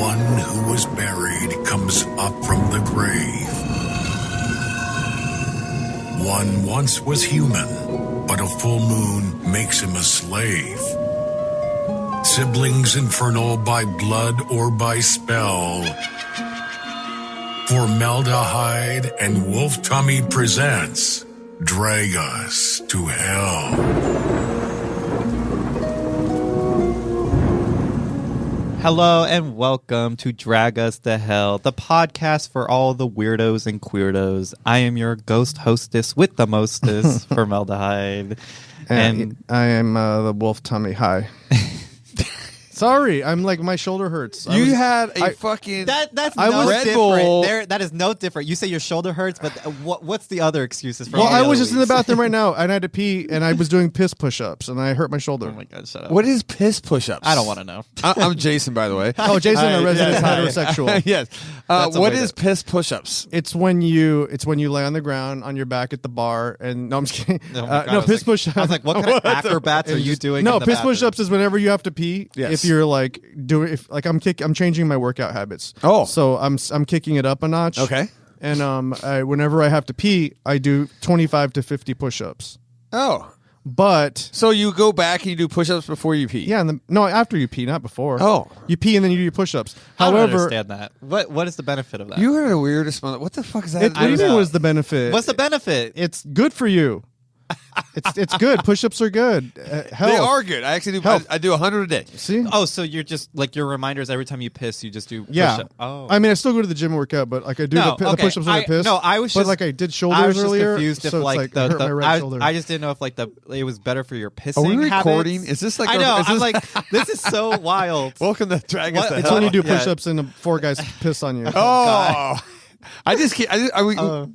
one who was buried comes up from the grave. One once was human, but a full moon makes him a slave. Siblings infernal by blood or by spell. Formaldehyde and Wolf Tummy presents Drag Us to Hell. Hello and welcome to Drag Us to Hell, the podcast for all the weirdos and queerdos. I am your ghost hostess with the mostest, Formaldehyde. And I am the Wolf Tummy. Hi. Sorry, I'm like, my shoulder hurts. That's no Red different. Bull. That is no different. You say your shoulder hurts, but what's the other excuses for? Well, all the I was other just in the weeks? bathroom right now, and I had to pee, and I was doing piss push-ups, and I hurt my shoulder. Oh my god, shut up. What is piss push-ups? I don't want to know. I'm Jason, by the way. Oh, Jason, a resident yes. heterosexual. Yes. That's a What way is to- piss push-ups? It's when you lay on the ground on your back at the bar, and no, I'm just kidding. Oh my God, I No, was piss like- push-ups. I was like, what kind of acrobats are you doing? No, in the piss bathroom? push-ups is whenever you have to pee. Yes. If you're like I'm changing my workout habits. Oh. So I'm kicking it up a notch. Okay. And whenever I have to pee, I do 25 to 50 push-ups. Oh. But So you go back and you do push-ups before you pee? yeah, no, after you pee, not before. Oh. You pee and then you do your push-ups. I don't However, understand that. What is the benefit of that? You are the weirdest one. What the fuck is that? what do you don't mean know. was the benefit? What's the benefit? It's good for you. It's good. Push-ups are good. Health. They are good. I actually do. Health. I do 100 a day. See? Oh, so you're just like your reminders every time you piss, you just do Yeah. push-up. Oh. I mean, I still go to the gym and work out, but like I do No, the okay. push-ups when I piss. No, I was but just like I did I shoulders was just earlier. confused if so like it's like I hurt my right shoulder. I just didn't know if like it was better for your pissing. Are we recording? habits. Is this like I our- know. is I'm this- like, this is so wild. Welcome to Drag Us What? to It's Hell. when you do Yeah. push-ups and the four guys piss on you. Oh. I just can't.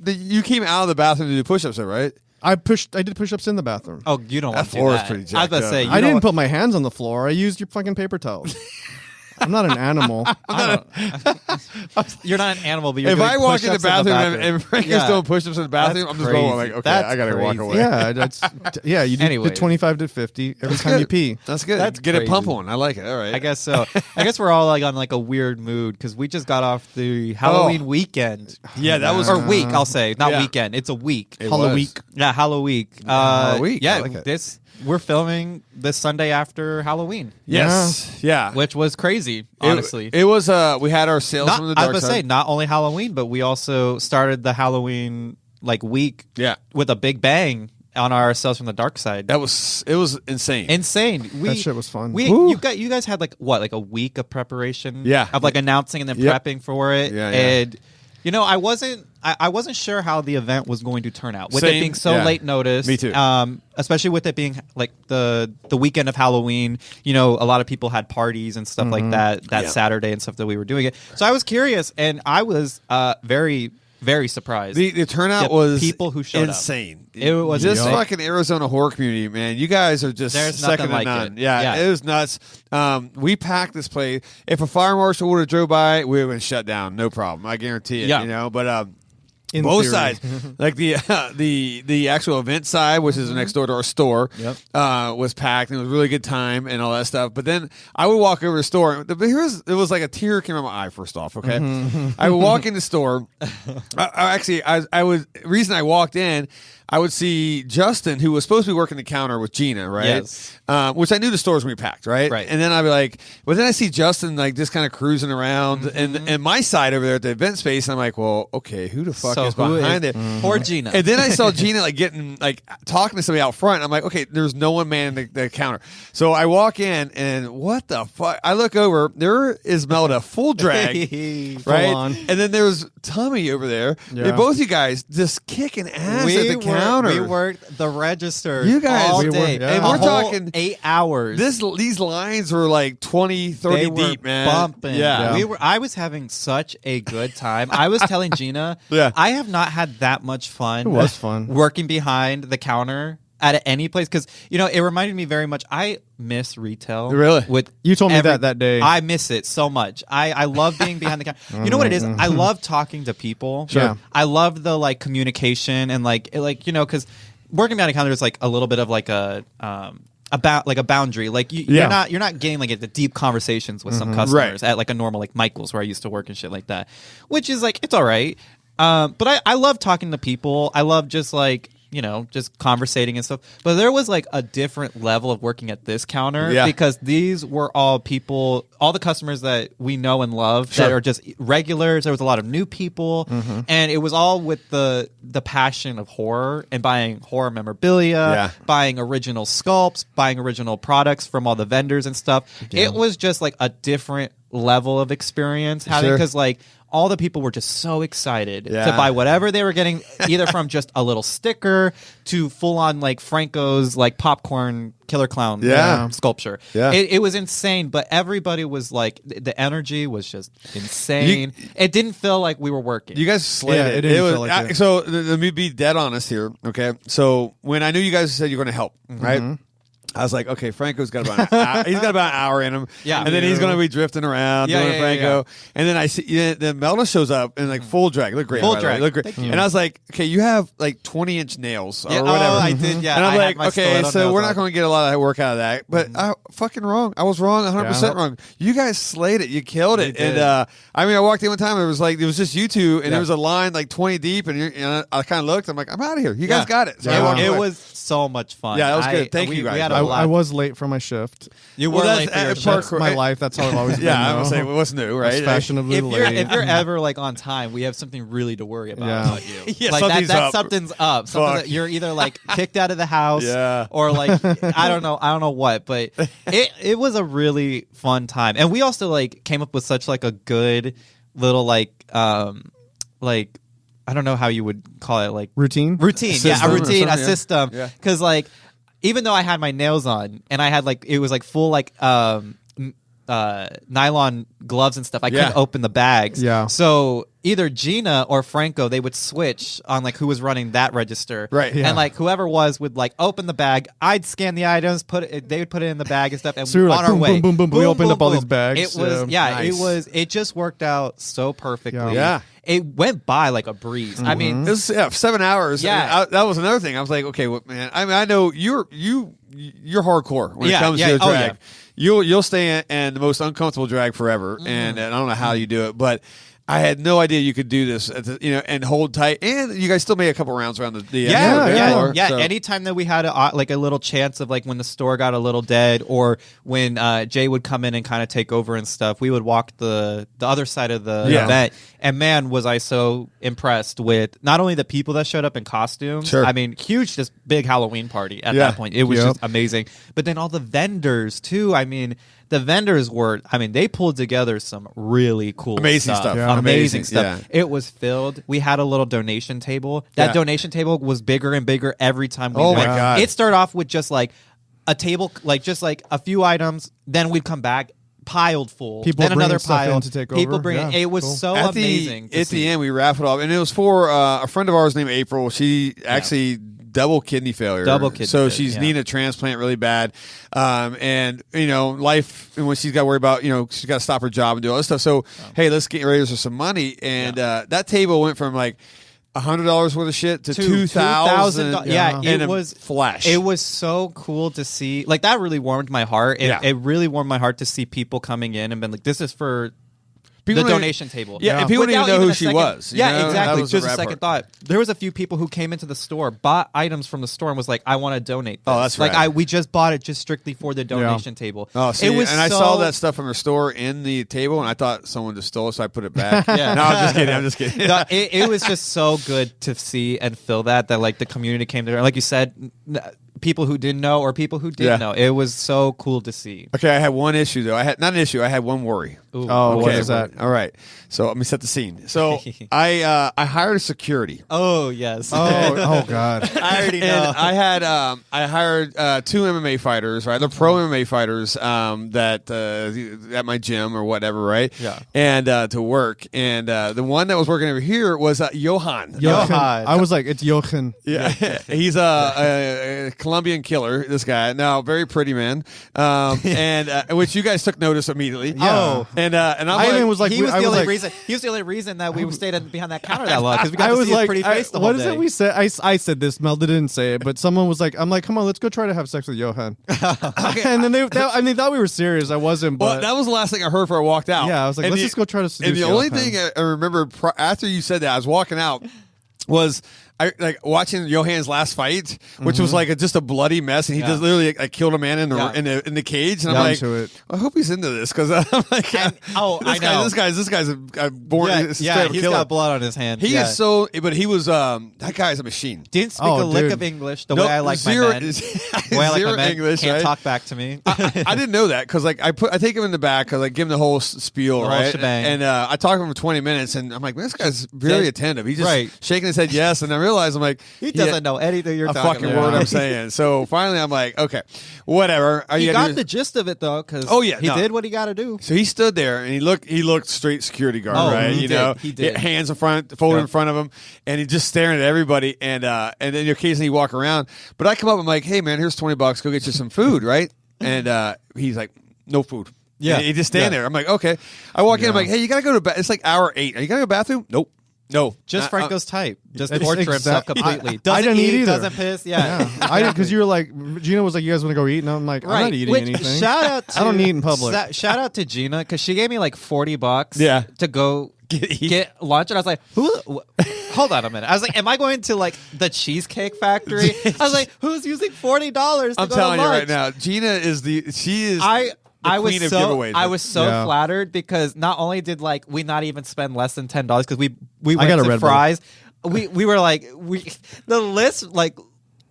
You came out of the bathroom to do push-ups, though, right? I did push-ups in the bathroom. Oh, you don't want That to do floor is that. pretty I was jacked about to up. say, you I don't didn't put my hands on the floor. I used your fucking paper towels. I'm not an animal. You're not an animal, but you're If doing I walk in the push-ups bathroom and Frank is Yeah. doing push-ups in the bathroom, That's I'm just going like, crazy. okay, That's I gotta walk crazy. away. Yeah, you do Anyway. 25 to 50 every time you pee. That's good. That's Get it crazy. pumping. I like it. All right. I guess so. I guess we're all like on like a weird mood because we just got off the Halloween weekend. Yeah, that was Or week, I'll say, not Yeah. weekend. It's a week. It Halloween. was. Yeah, Halloween. Halloween. Yeah, I like it. we're filming this Sunday after Halloween, Yes. Yeah. which was crazy. Honestly, it was. We had our sales not, from the I dark was gonna say side. not only Halloween, but we also started the Halloween like week. Yeah. with a big bang on our sales from the dark side. It was insane. Insane. That shit was fun. You guys had like what, like a week of preparation? Yeah. Of like announcing and then Yep. prepping for it. Yeah, yeah. And I wasn't sure how the event was going to turn out. With it Same. being so Yeah. late notice. Me too. Especially with it being like the weekend of Halloween. A lot of people had parties and stuff like that Yeah. Saturday and stuff that we were doing it. So I was curious and I was very, very surprised. The turnout The was people who showed up. insane. It was just insane. fucking Arizona horror community, man. You guys are just There's second nothing to like none. it. Yeah, Yeah. it was nuts. We packed this place. If a fire marshal would have drove by, we would have been shut down. No problem. I guarantee it. Yeah. But In both theory. sides, like the actual event side, which is next door to our store, was packed and it was a really good time and all that stuff. But then I would walk over to the store. It was like a tear came out my eye. First off, okay, I would walk in the store. I would. Reason I walked in, I would see Justin, who was supposed to be working the counter with Gina, right? Yes. Which I knew the store was going to be packed, right? Right. And then I'd be like, but then I see Justin like just kind of cruising around and my side over there at the event space. And I'm like, well, okay, who the fuck So is who behind is- it? Poor Gina. And then I saw Gina like getting like talking to somebody out front. I'm like, okay, there's no one manning the counter. So I walk in and what the fuck? I look over, there is Melda full drag, right? on. And then there's Tommy over there. Yeah. And both you guys just kicking ass at the counter. We worked the register You guys- all We day. were- yeah. And A we're whole talking 8 hours. These lines were like 20, 30 they were deep, man. bumping. Yeah. I was having such a good time. I was telling Gina, Yeah. I have not had that much fun. It was fun. working behind the counter at any place because it reminded me very much. I miss retail. Really? With You told me that day. I miss it so much. I love being behind the counter. You know what it is? I love talking to people. Sure. Yeah. I love the like communication and because working behind a counter is like a little bit of like a about like a boundary. Like you're not getting like the deep conversations with some customers at like a normal like Michael's where I used to work and shit like that, which is like it's all right. But I love talking to people. I love just like, just conversating and stuff. But there was like a different level of working at this counter because these were all people, all the customers that we know and love that are just regulars. There was a lot of new people, and it was all with the passion of horror and buying horror memorabilia, buying original sculpts, buying original products from all the vendors and stuff. It was just like a different level of experience having because like all the people were just so excited to buy whatever they were getting, either from just a little sticker to full on like Franco's like popcorn killer clown sculpture. It was insane, but everybody was like, the energy was just insane. It didn't feel like we were working. You guys slayed it. It didn't feel like it. So let me be dead honest here, okay? So when I knew you guys said you're going to help, right? I was like, okay, Franco's got about he's got about an hour in him, and then he's going to be drifting around doing Franco, and then I see then Melda shows up in like full drag, look great, look great, and I was like, okay, you have like 20-inch nails or whatever. I did, and I'm like, okay, so we're not going to get a lot of work out of that, but I fucking wrong, I was wrong, 100% wrong. You guys slayed it, you killed it, and I mean, I walked in one time, it was just you two, and there was a line like 20 deep, and I kind of looked, I'm like, I'm out of here, you guys got it. So it was so much fun. Yeah, that was good. Thank you guys. I was late for my shift. You were late for your shift. That's my life. That's how I've always been. I would say what's new, right? Fashionably late. If you're ever like on time, we have something really to worry about you. Like something's up. Something that you're either like kicked out of the house, or like I don't know what. But it was a really fun time, and we also like came up with such like a good little like I don't know how you would call it, like routine, a system. Because like, even though I had my nails on and I had like it was like full like nylon gloves and stuff, I couldn't open the bags. So either Gina or Franco, they would switch on like who was running that register, and like whoever would like open the bag. I'd scan the items, they would put it in the bag and stuff, and so on like, our boom, way, boom. We opened up all these bags. It was nice. it just worked out so perfectly. It went by like a breeze. I mean, it was 7 hours. That was another thing. I was like, okay, well, man. I mean, I know you're hardcore when it comes to drag. You'll stay in the most uncomfortable drag forever, and I don't know how you do it, but I had no idea you could do this, and hold tight. And you guys still made a couple rounds around the floor. So. Anytime that we had a little chance of like when the store got a little dead, or when Jay would come in and kind of take over and stuff, we would walk the other side of the event. And man, was I so impressed with not only the people that showed up in costumes. I mean, huge, just big Halloween party at that point. It was just amazing. But then all the vendors too. I mean, the vendors they pulled together some really cool amazing stuff. Amazing stuff. It was filled. We had a little donation table. That donation table was bigger and bigger every time we went. My God. It started off with just like a table, like just like a few items. Then we'd come back piled full. People then another pile in to take people over. bring it was so amazing. At the end, we raffled off, and it was for a friend of ours named April. She actually double kidney failure. So she's needing a transplant really bad. And life, and when she's got to worry about, she's got to stop her job and do all this stuff. So hey, let's get raise her some money. And that table went from like $100 worth of shit to $2,000. It was flash. It was so cool to see. Like that really warmed my heart. It really warmed my heart to see people coming in and been like, "This is for the donation table." And people didn't even know who she was. Exactly. Just a second thought. There was a few people who came into the store, bought items from the store, and was like, "I want to donate this." Oh, that's like right. we just bought it just strictly for the donation table. Oh, see, I saw that stuff from her store in the table, and I thought someone just stole it, so I put it back. No, I'm just kidding. No, it was just so good to see and feel that like the community came together. Like you said, people who didn't know or people who did know. It was so cool to see. Okay, I had one issue though. I had one worry. Ooh. Oh, what is that? All right. So let me set the scene. So I hired a security. Oh yes. Oh God. I already know. And I hired 2 MMA fighters, right? They're pro MMA fighters that at my gym or whatever, right? Yeah. And to work. And the one that was working over here was Johan. I was like, it's Johan. Yeah. He's a Colombian killer, this guy. Now, very pretty man. And which you guys took notice immediately. Yeah. And I'm Ivan was like, he was I the was only like, reason. He was the only reason that we stayed behind that counter that long because we got I to was see his like, pretty face the whole what day. is it we said? I said this. Melda didn't say it, but someone was like, I'm like, come on, let's go try to have sex with Johan. And then they thought we were serious. I wasn't, but well, that was the last thing I heard before I walked out. yeah, I was like, let's just go try to seduce And the only Johan. thing I remember after you said that, I was walking out, was I like watching Johan's last fight, which was like just a bloody mess, and he just literally like, killed a man in the cage, and I'm like, I hope he's into this because I'm like, I know this guy's a born he's killer. got blood on his hand. He is so, but he was that guy's a machine. Didn't speak a lick of English the way I like zero, my men. The way I like zero my men. English, Can't right? talk back to me. I didn't know that because like I take him in the back because I give him the whole spiel, The whole right? shebang. And I talk to him for 20 minutes, and I'm like, man, this guy's very attentive. He's just Right. shaking his head yes, and I realize I'm like, He doesn't know anything you're a talking fucking about. word I'm saying. So finally, I'm like, okay, whatever. He got the gist of it though, because he did what he got to do. So he stood there and he looked straight security guard, Oh, right? he did. He did. Hands in front, folded in front of him, and he just staring at everybody. And then occasionally he walk around. But I come up, I'm like, hey man, here's $20, go get you some food, right? And he's like, no food. Yeah. And he just stand there. I'm like, okay. I walk in, I'm like, hey, you gotta go to bed. It's like hour 8. Are you gonna go to the bathroom? Nope. No, Just Franco's type. Just It's torture himself exact- completely. I didn't eat either. Doesn't piss. Yeah. I did because you were like, Gina was like, you guys want to go eat? And I'm like, I'm not eating Which, anything. Shout out to, I don't eat in public. Shout out to Gina because she gave me like $40 Yeah. to go get lunch, and I was like, hold on a minute. I was like, am I going to like the Cheesecake Factory? I was like, who's using $40? I'm telling you right now, Gina is I was queen of so giveaways. I was so flattered because not only did like we not even spend less than $10 because we went got a to Red Bull. fries. We were like the list like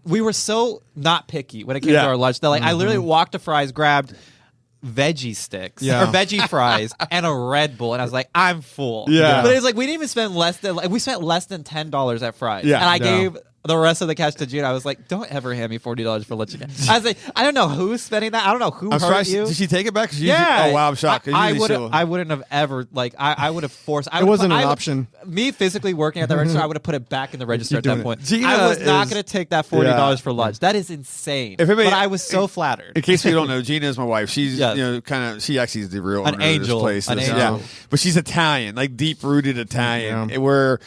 we were so not picky when it came to our lunch that like I literally walked to fries, grabbed veggie sticks or veggie fries and a Red Bull, and I was like, I'm full. Yeah. But it's like we didn't even spend less than we spent less than $10 at fries. Yeah. And I No. gave the rest of the cash to Gina. I was like, don't ever hand me $40 for lunch again. I was like, I don't know who's spending that. I don't know who I'm hurt surprised. you. Did she take it back? Yeah. Oh wow, I'm shocked. 'cause I usually would. she'll- I wouldn't have ever like. I would have forced. It wasn't an option. Me physically working at the register, I would have put it back in the register You're at that doing it. point. Gina I was not is- going to take that $40 for lunch. That is insane. If anybody- but I was so flattered. In case you don't know, Gina is my wife. She's Yes. kind of she actually is the real An owner angel. of this place. An Yeah, angel. but she's Italian, like deep rooted Italian. Yeah. Where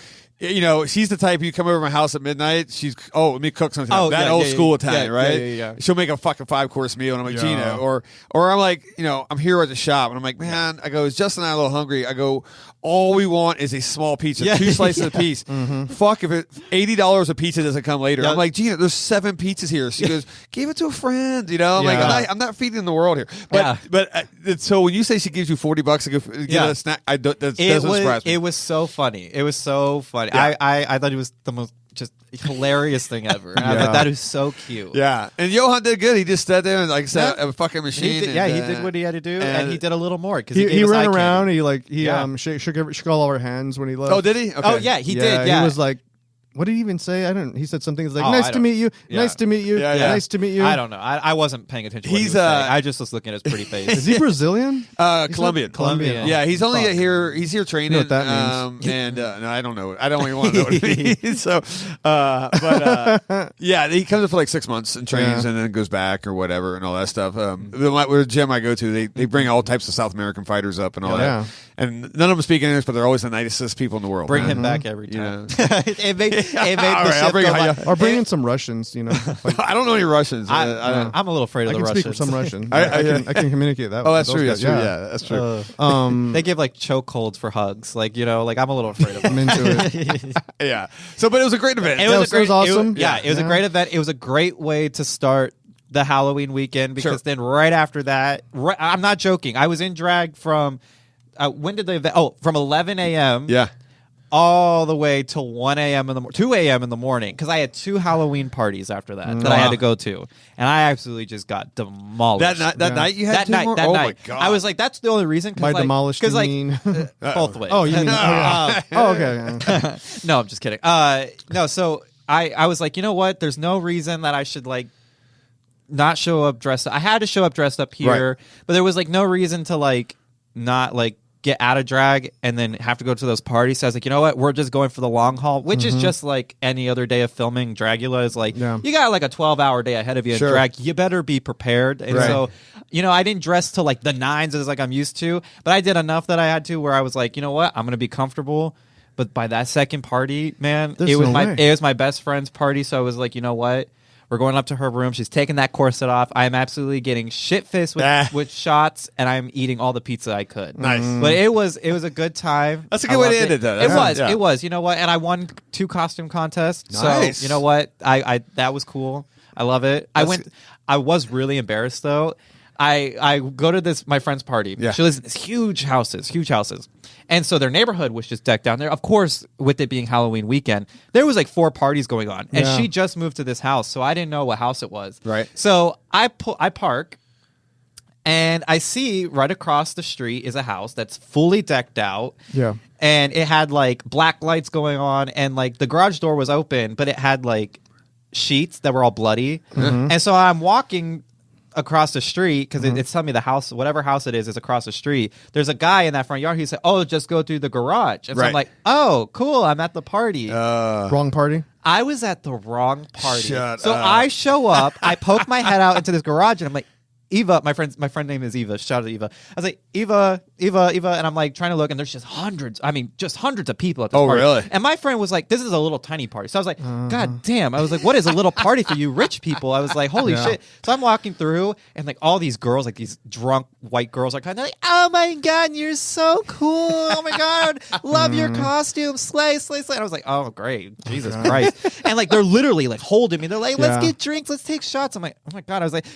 she's the type you come over to my house at midnight. She's let me cook something. Oh, that yeah, old yeah, school yeah, Italian, yeah, right? yeah. She'll make a fucking 5-course meal, and I'm like Yeah. Gina, or I'm like I'm here at the shop, and I'm like, man, I go, is Justin and I a little hungry? I go, all we want is a small pizza, Yeah. 2 slices a piece. Fuck if it $80 a pizza doesn't come later. Yeah. I'm like, Gina, there's 7 pizzas here. She goes, give it to a friend. I'm like, Yeah. I'm not feeding the world here. But so when you say she gives you $40 to go get a snack, that doesn't surprise me. It was so funny. It was so funny. Yeah. I thought it was the most just hilarious thing ever. And I was like, that is so cute. Yeah, and Johan did good. He just sat there and like I said, a fucking machine. He did, he did what he had to do, and he did a little more because He gave us ran eye around. candy. He shook all our hands when he left. Oh, did he? Okay. Oh yeah, he did. Yeah, He was like, what did he even say? I don't. He said something. He's like, Oh, nice I to don't- meet you. yeah. Nice to meet you. Yeah, yeah. Nice to meet you. I don't know. I wasn't paying attention. To what He's, he was saying. I just was looking at his pretty face. Is he Brazilian? Colombian. Colombian. Yeah, he's only Fuck. here. He's here training. You know what that means. And no, I don't know. I don't even want to know what it means. So, yeah, he comes in for like 6 months and trains, and then goes back or whatever and all that stuff. The gym I go to, they bring all types of South American fighters up and all Yeah. that. And none of them speak English, but they're always the nicest people in the world. Bring man. him back every time. Yeah. it made All the right, I'll ship bring go him. by- Or bring in some Russians. Like, I don't know any Russians. I don't. I'm a little afraid of I the can Russians. speak some Russian. I I can communicate that. Oh, with that's those true. guys. That's true. Yeah, that's true. They give like chokeholds for hugs. Like I'm a little afraid of them. I'm into it. Yeah. So, but it was a great event. It That was, was awesome. It was a Yeah. great event. It was a great way to start the Halloween weekend because then right after that, I'm not joking. I was in drag from when did the event? Oh, from 11 a.m. Yeah. all the way till 1 a.m. 2 a.m. in the morning because I had 2 Halloween parties after that I had to go to, and I absolutely just got demolished. That night you had that 2 night, more? that oh night, my god! I was like, that's the only reason. By demolished, you mean? Both ways. Oh, you mean? Oh, okay. No, I'm just kidding. No, so I was like, you know what? There's no reason that I should like not show up dressed up. I had to show up dressed up here, Right. but there was like no reason to like not like get out of drag and then have to go to those parties. So I was like, you know what? We're just going for the long haul, which is just like any other day of filming. Dragula is like, you got like a 12-hour day ahead of you in drag. You better be prepared. And so, you know, I didn't dress to like the nines as like I'm used to, but I did enough that I had to where I was like, you know what? I'm going to be comfortable. But by that second party, man, it was my best friend's party. So I was like, you know what? We're going up to her room. She's taking that corset off. I am absolutely getting shit-faced with shots, and I'm eating all the pizza I could. Nice. But it was a good time. That's a good way to end it, though. It was. You know what? And I won 2 costume contests. Nice. So, you know what? I that was cool. I love it. I was really embarrassed, though. I go to my friend's party. Yeah. She lives in these huge houses. And so their neighborhood was just decked down there. Of course, with it being Halloween weekend, there was like 4 parties going on. And she just moved to this house, so I didn't know what house it was. Right. So I park, and I see right across the street is a house that's fully decked out. Yeah. And it had like black lights going on, and like the garage door was open, but it had like sheets that were all bloody. And so I'm walking across the street because it's telling me the house, whatever house it is across the street. There's a guy in that front yard. He said, "Oh, just go through the garage." And so I'm like, "Oh, cool! I'm at the party." Wrong party. I was at the wrong party. Shut so up. I show up. I poke my head out into this garage, and I'm like, Eva, my friend name is Eva. Shout out to Eva. I was like, Eva, and I'm like trying to look, and there's just hundreds of people at this party. Really? And my friend was like, this is a little tiny party. So I was like, God damn. I was like, what is a little party for you rich people? I was like, holy shit. So I'm walking through, and like all these girls, like these drunk white girls are kind of like, oh my God, you're so cool. Oh my God, love your costume. Slay, slay, slay. And I was like, oh great, Jesus Christ. And like they're literally like holding me. They're like, let's get drinks, let's take shots. I'm like, oh my God. I was like,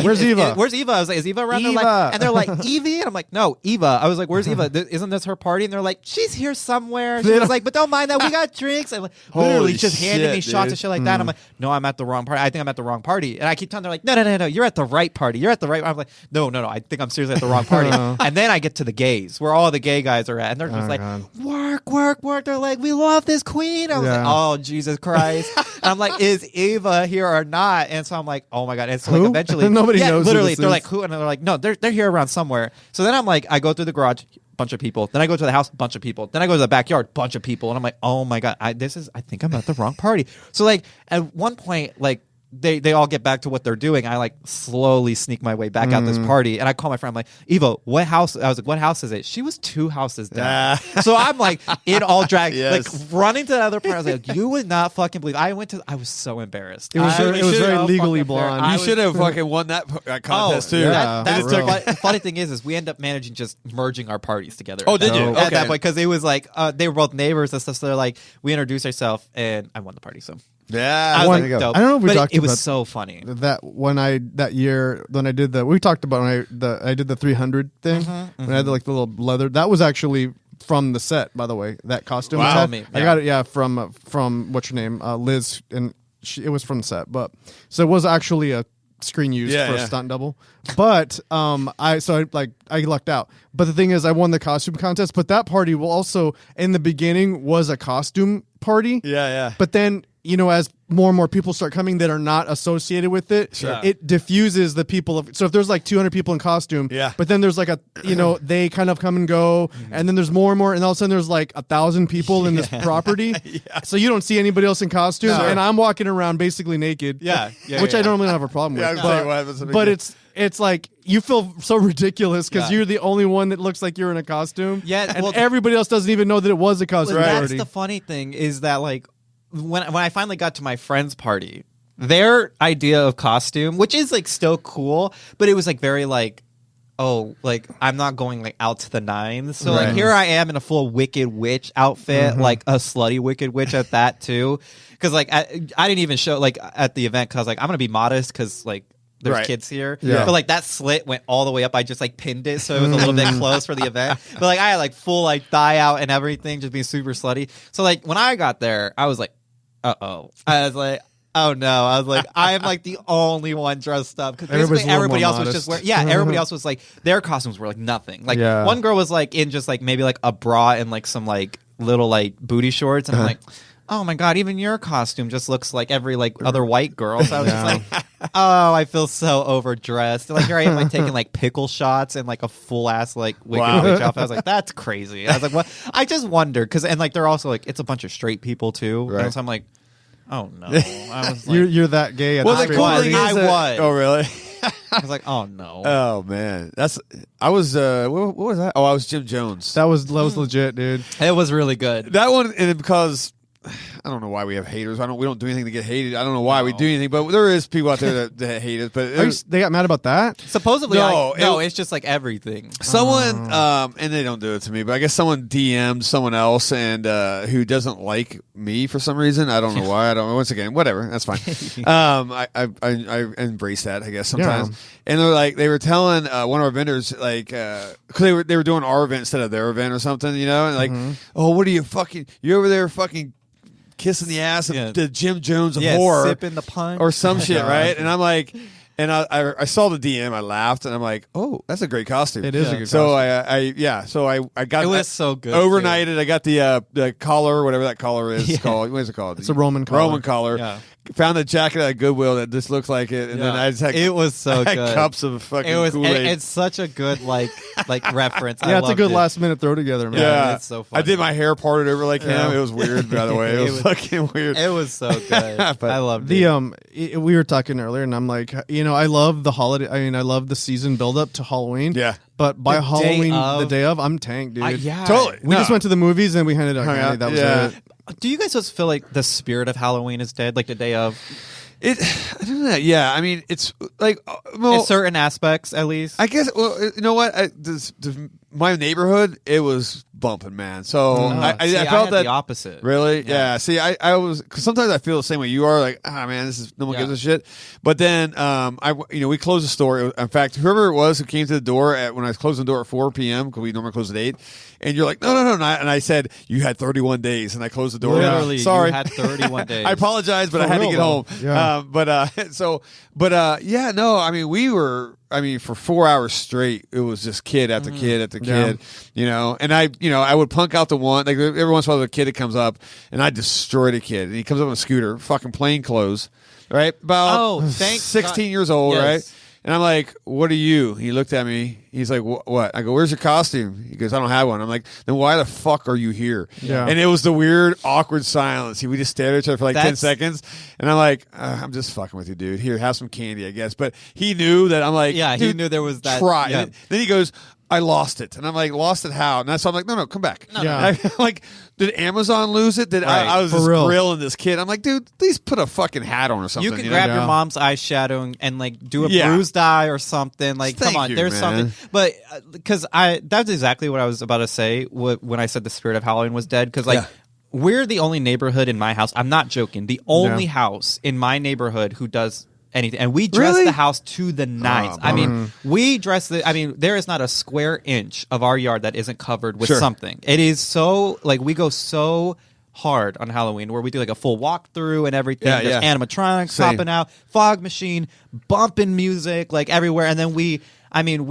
Where's Eva? Where's Eva? I was like, is Eva around? Eva. And they're like, Evie? And I'm like, no, Eva. I was like, where's Eva? Isn't this her party? And they're like, she's here somewhere. She was like, but don't mind that. We got drinks. And like, literally just handing me shots and shit like that. I'm like, no, I'm at the wrong party. I think I'm at the wrong party. And I keep telling them, they're like, no, you're at the right party. You're at the right. I'm like, no, I think I'm seriously at the wrong party. And then I get to the gays, where all the gay guys are at. And they're just like, work. They're like, we love this queen. I was like, oh, Jesus Christ. And I'm like, is Eva here or not? And so I'm like, oh my God. And so like eventually. Nobody knows literally, who this they're is. like, who? And they're like, no, they're here around somewhere. So then I'm like, I go through the garage, bunch of people. Then I go to the house, bunch of people. Then I go to the backyard, bunch of people. And I'm like, oh my God, I think I'm at the wrong party. So like at one point, like they all get back to what they're doing. I like slowly sneak my way back out this party, and I call my friend. I'm like, Eva, what house? I was like, what house is it? She was 2 houses down. So I'm like in all drag, like running to the other part. I was like, you would not fucking believe. I was so embarrassed. It was very legally blonde. You should have fucking won that contest too. That's the funny thing is we end up managing just merging our parties together. Oh, did you? At that point, because it was like they were both neighbors and stuff. So they're like, we introduced ourselves, and I won the party. So. Yeah, I was like, dope. I don't know if we talked about it was so funny that year when I did we talked about when I did the 300 thing when I had like the little leather. That was actually from the set, by the way. That costume. Wow. I got it. From what's your name, Liz, and it was from the set. But so it was actually a screen used for a stunt double. But I lucked out. But the thing is, I won the costume contest. But that party will also in the beginning was a costume party. Yeah. But then, you know, as more and more people start coming that are not associated with it, it diffuses the people. So if there's like 200 people in costume, but then there's like they kind of come and go, and then there's more and more, and all of a sudden there's like 1,000 people in this property. So you don't see anybody else in costume, and I'm walking around basically naked. Which I normally don't have a problem with. But it's like you feel so ridiculous because you're the only one that looks like you're in a costume. Yeah, and everybody else doesn't even know that it was a costume party. That's the funny thing is that like. When I finally got to my friend's party, their idea of costume, which is like still cool, but it was like very like, oh, like I'm not going like out to the nines. So like here I am in a full Wicked Witch outfit, like a slutty Wicked Witch at that too. Because like I didn't even show like at the event because like I'm gonna be modest because like. There's kids here. Yeah. But like that slit went all the way up. I just like pinned it so it was a little bit close for the event. But like I had like full like thigh out and everything, just being super slutty. So like when I got there, I was like, uh-oh. I was like, oh no. I was like, I am like the only one dressed up. Because basically everybody else was just wearing everybody else was like their costumes were like nothing. Like one girl was like in just like maybe like a bra and like some like little like booty shorts. And I'm like, oh my God, even your costume just looks like every like other white girl. So I was just like, oh, I feel so overdressed. Like here I am, like taking like pickle shots and like a full ass like Wicked Witch outfit. I was like, that's crazy. I was like, what? I just wonder because and like they're also like it's a bunch of straight people too. Right. And so I'm like, oh no, I was like, you're that gay. At well, the the cool thing is I was. Oh really? I was like, oh no. Oh man, I was. What was that? Oh, I was Jim Jones. That was legit, dude. It was really good. That one, and because I don't know why we have haters. We don't do anything to get hated. I don't know why we do anything, but there is people out there that hate it. But they got mad about that? Supposedly, it's just like everything. Someone, and they don't do it to me, but I guess someone DM'd someone else and who doesn't like me for some reason. I don't know why. I don't. Once again, whatever. That's fine. I embrace that. I guess sometimes. Yeah. And they were telling one of our vendors because they were doing our event instead of their event or something, and like, oh, what are you over there fucking kissing the ass of the Jim Jones of horror, sipping the punch or some shit, right? And I'm like, and I saw the DM, I laughed, and I'm like, oh, that's a great costume. It is a good costume. So I got it was so good. Overnighted, I got the collar, whatever that collar is called. What is it called? It's a Roman collar. Roman collar. Yeah. Found a jacket at Goodwill that just looks like it, and then I just had it was so good. Cups of fucking Kool-Aid. It's such a good like reference. Yeah, it's a good last minute throw together, man. Yeah, it's so funny. I did my hair parted over like him. It was weird, by the way. It was fucking weird. It was so good. I loved it. We were talking earlier, and I'm like, I love the holiday. I mean, I love the season build up to Halloween. Yeah. But by Halloween, the day of, I'm tanked, dude. Totally. We just went to the movies and we handed out candy. That was it. Do you guys just feel like the spirit of Halloween is dead, like the day of? I don't know. Yeah, I mean, it's like in certain aspects, at least. I guess. Well, you know what? My neighborhood, it was bumping, man. So I felt that the opposite. Really? Yeah. See, I was because sometimes I feel the same way you are. Like, man, this is no one gives a shit. But then, we closed the store. In fact, whoever it was who came to the door when I was closing the door at 4 p.m. because we normally close at 8. And you're like, no. And I said, you had 31 days. And I closed the door. Literally, sorry. You had 31 days. I apologize, but I had to get home. Yeah. I mean, we were, for 4 hours straight, it was just kid after kid after kid, and I would punk out the one, like every once in a while, the kid that comes up and I destroyed a kid and he comes up on a scooter, fucking plain clothes, right? About 16 years old, right? And I'm like, what are you? He looked at me. He's like, what? I go, where's your costume? He goes, I don't have one. I'm like, then why the fuck are you here? Yeah. And it was the weird, awkward silence. We just stared at each other for like 10 seconds. And I'm like, I'm just fucking with you, dude. Here, have some candy, I guess. But he knew that I'm like, he knew there was that. Try. Yeah. Then he goes, I lost it. And I'm like, lost it how? And so I'm like, no, come back. Yeah. Like, did Amazon lose it? I was just grilling this kid. I'm like, dude, please put a fucking hat on or something. You can grab your mom's eyeshadow and like do a bruised eye or something. Like, come on, there's something. But because that's exactly what I was about to say when I said the spirit of Halloween was dead. Because we're the only neighborhood in my house. I'm not joking. The only house in my neighborhood who does anything, and we dress the house to the nines. We dress there is not a square inch of our yard that isn't covered with something. It is so we go so hard on Halloween where we do like a full walkthrough and everything. There's animatronics popping out, fog machine, bumping music like everywhere, and then we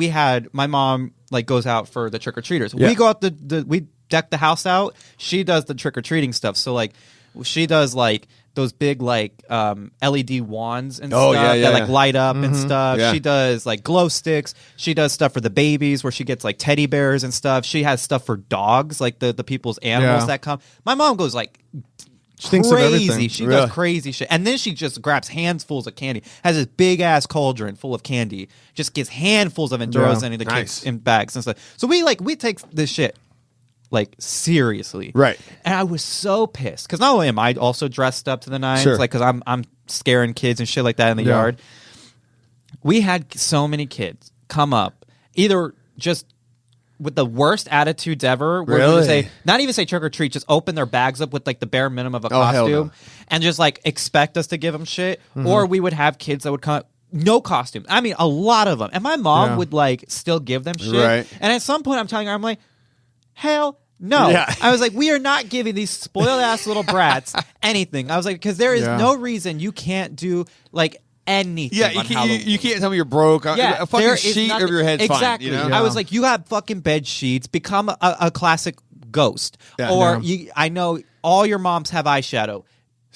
had my mom goes out for the trick or treaters. We go out we deck the house out. She does the trick or treating stuff. So she does those big LED wands and stuff that light up and stuff. Yeah. She does glow sticks. She does stuff for the babies where she gets teddy bears and stuff. She has stuff for dogs, the people's animals that come. My mom goes she thinks of everything. She does crazy shit. And then she just grabs handfuls of candy. Has this big ass cauldron full of candy. Just gets handfuls of it and throws any of the kids in bags and stuff. So we take this shit seriously, right? And I was so pissed because not only am I also dressed up to the nines, because I'm scaring kids and shit like that in the yard. We had so many kids come up, either just with the worst attitudes ever, really? Not even say trick or treat, just open their bags up with the bare minimum of a costume, and just expect us to give them shit, or we would have kids that would come. No costume. I mean, a lot of them, and my mom would still give them shit. Right. And at some point, I'm telling her, I'm like, hell no. Yeah. I was like, we are not giving these spoiled ass little brats anything. I was like, because there is no reason you can't do anything. Yeah, you can't tell me you're broke. A fucking sheet over your head's exactly. fine. I was like, you have fucking bed sheets. Become a classic ghost. I know all your moms have eyeshadow.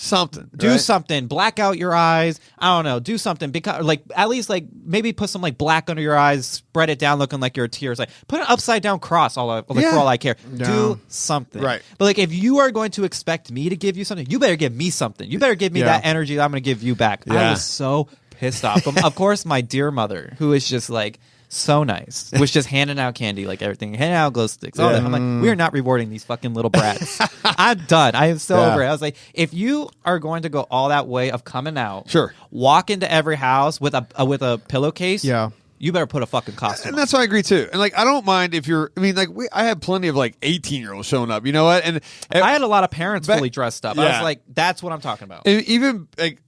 Something. Do something. Black out your eyes. I don't know. Do something. Because like at least like maybe put some like black under your eyes. Spread it down, looking like you're a tear. It's like put an upside down cross. For all I care. Yeah. Do something. Right. But like if you are going to expect me to give you something, you better give me something. You better give me that energy that I'm going to give you back. Yeah. I was so pissed off. Of course, my dear mother, who is just like so nice, was just handing out candy, like everything, handing out glow sticks. All that. I'm like, we are not rewarding these fucking little brats. I'm done. I am so over it. I was like, if you are going to go all that way of coming out, walk into every house with a pillowcase, you better put a fucking costume and that's why I agree too. And like I don't mind if you're I had plenty of like 18-year-olds showing up, you know what? And I had a lot of parents fully dressed up. I was like, that's what I'm talking about. And even like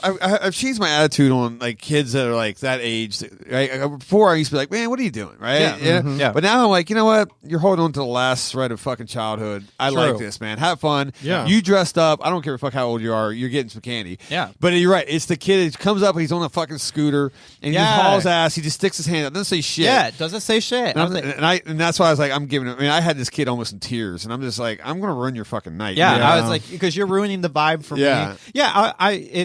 I've changed my attitude on like kids that are like that age. Right? Before I used to be like, man, what are you doing? Right? Yeah. Yeah. But now I'm like, you know what? You're holding on to the last thread of fucking childhood. I like this, man. Have fun. Yeah. You dressed up. I don't care fuck how old you are. You're getting some candy. Yeah. But you're right. It's the kid that comes up. He's on a fucking scooter and he hauls ass. He just sticks his hand up. Doesn't say shit. Yeah. Doesn't say shit. And that's why I was like, I'm giving it. I mean, I had this kid almost in tears, and I'm just like, I'm gonna ruin your fucking night. Yeah. I was like, because you're ruining the vibe for me. Yeah.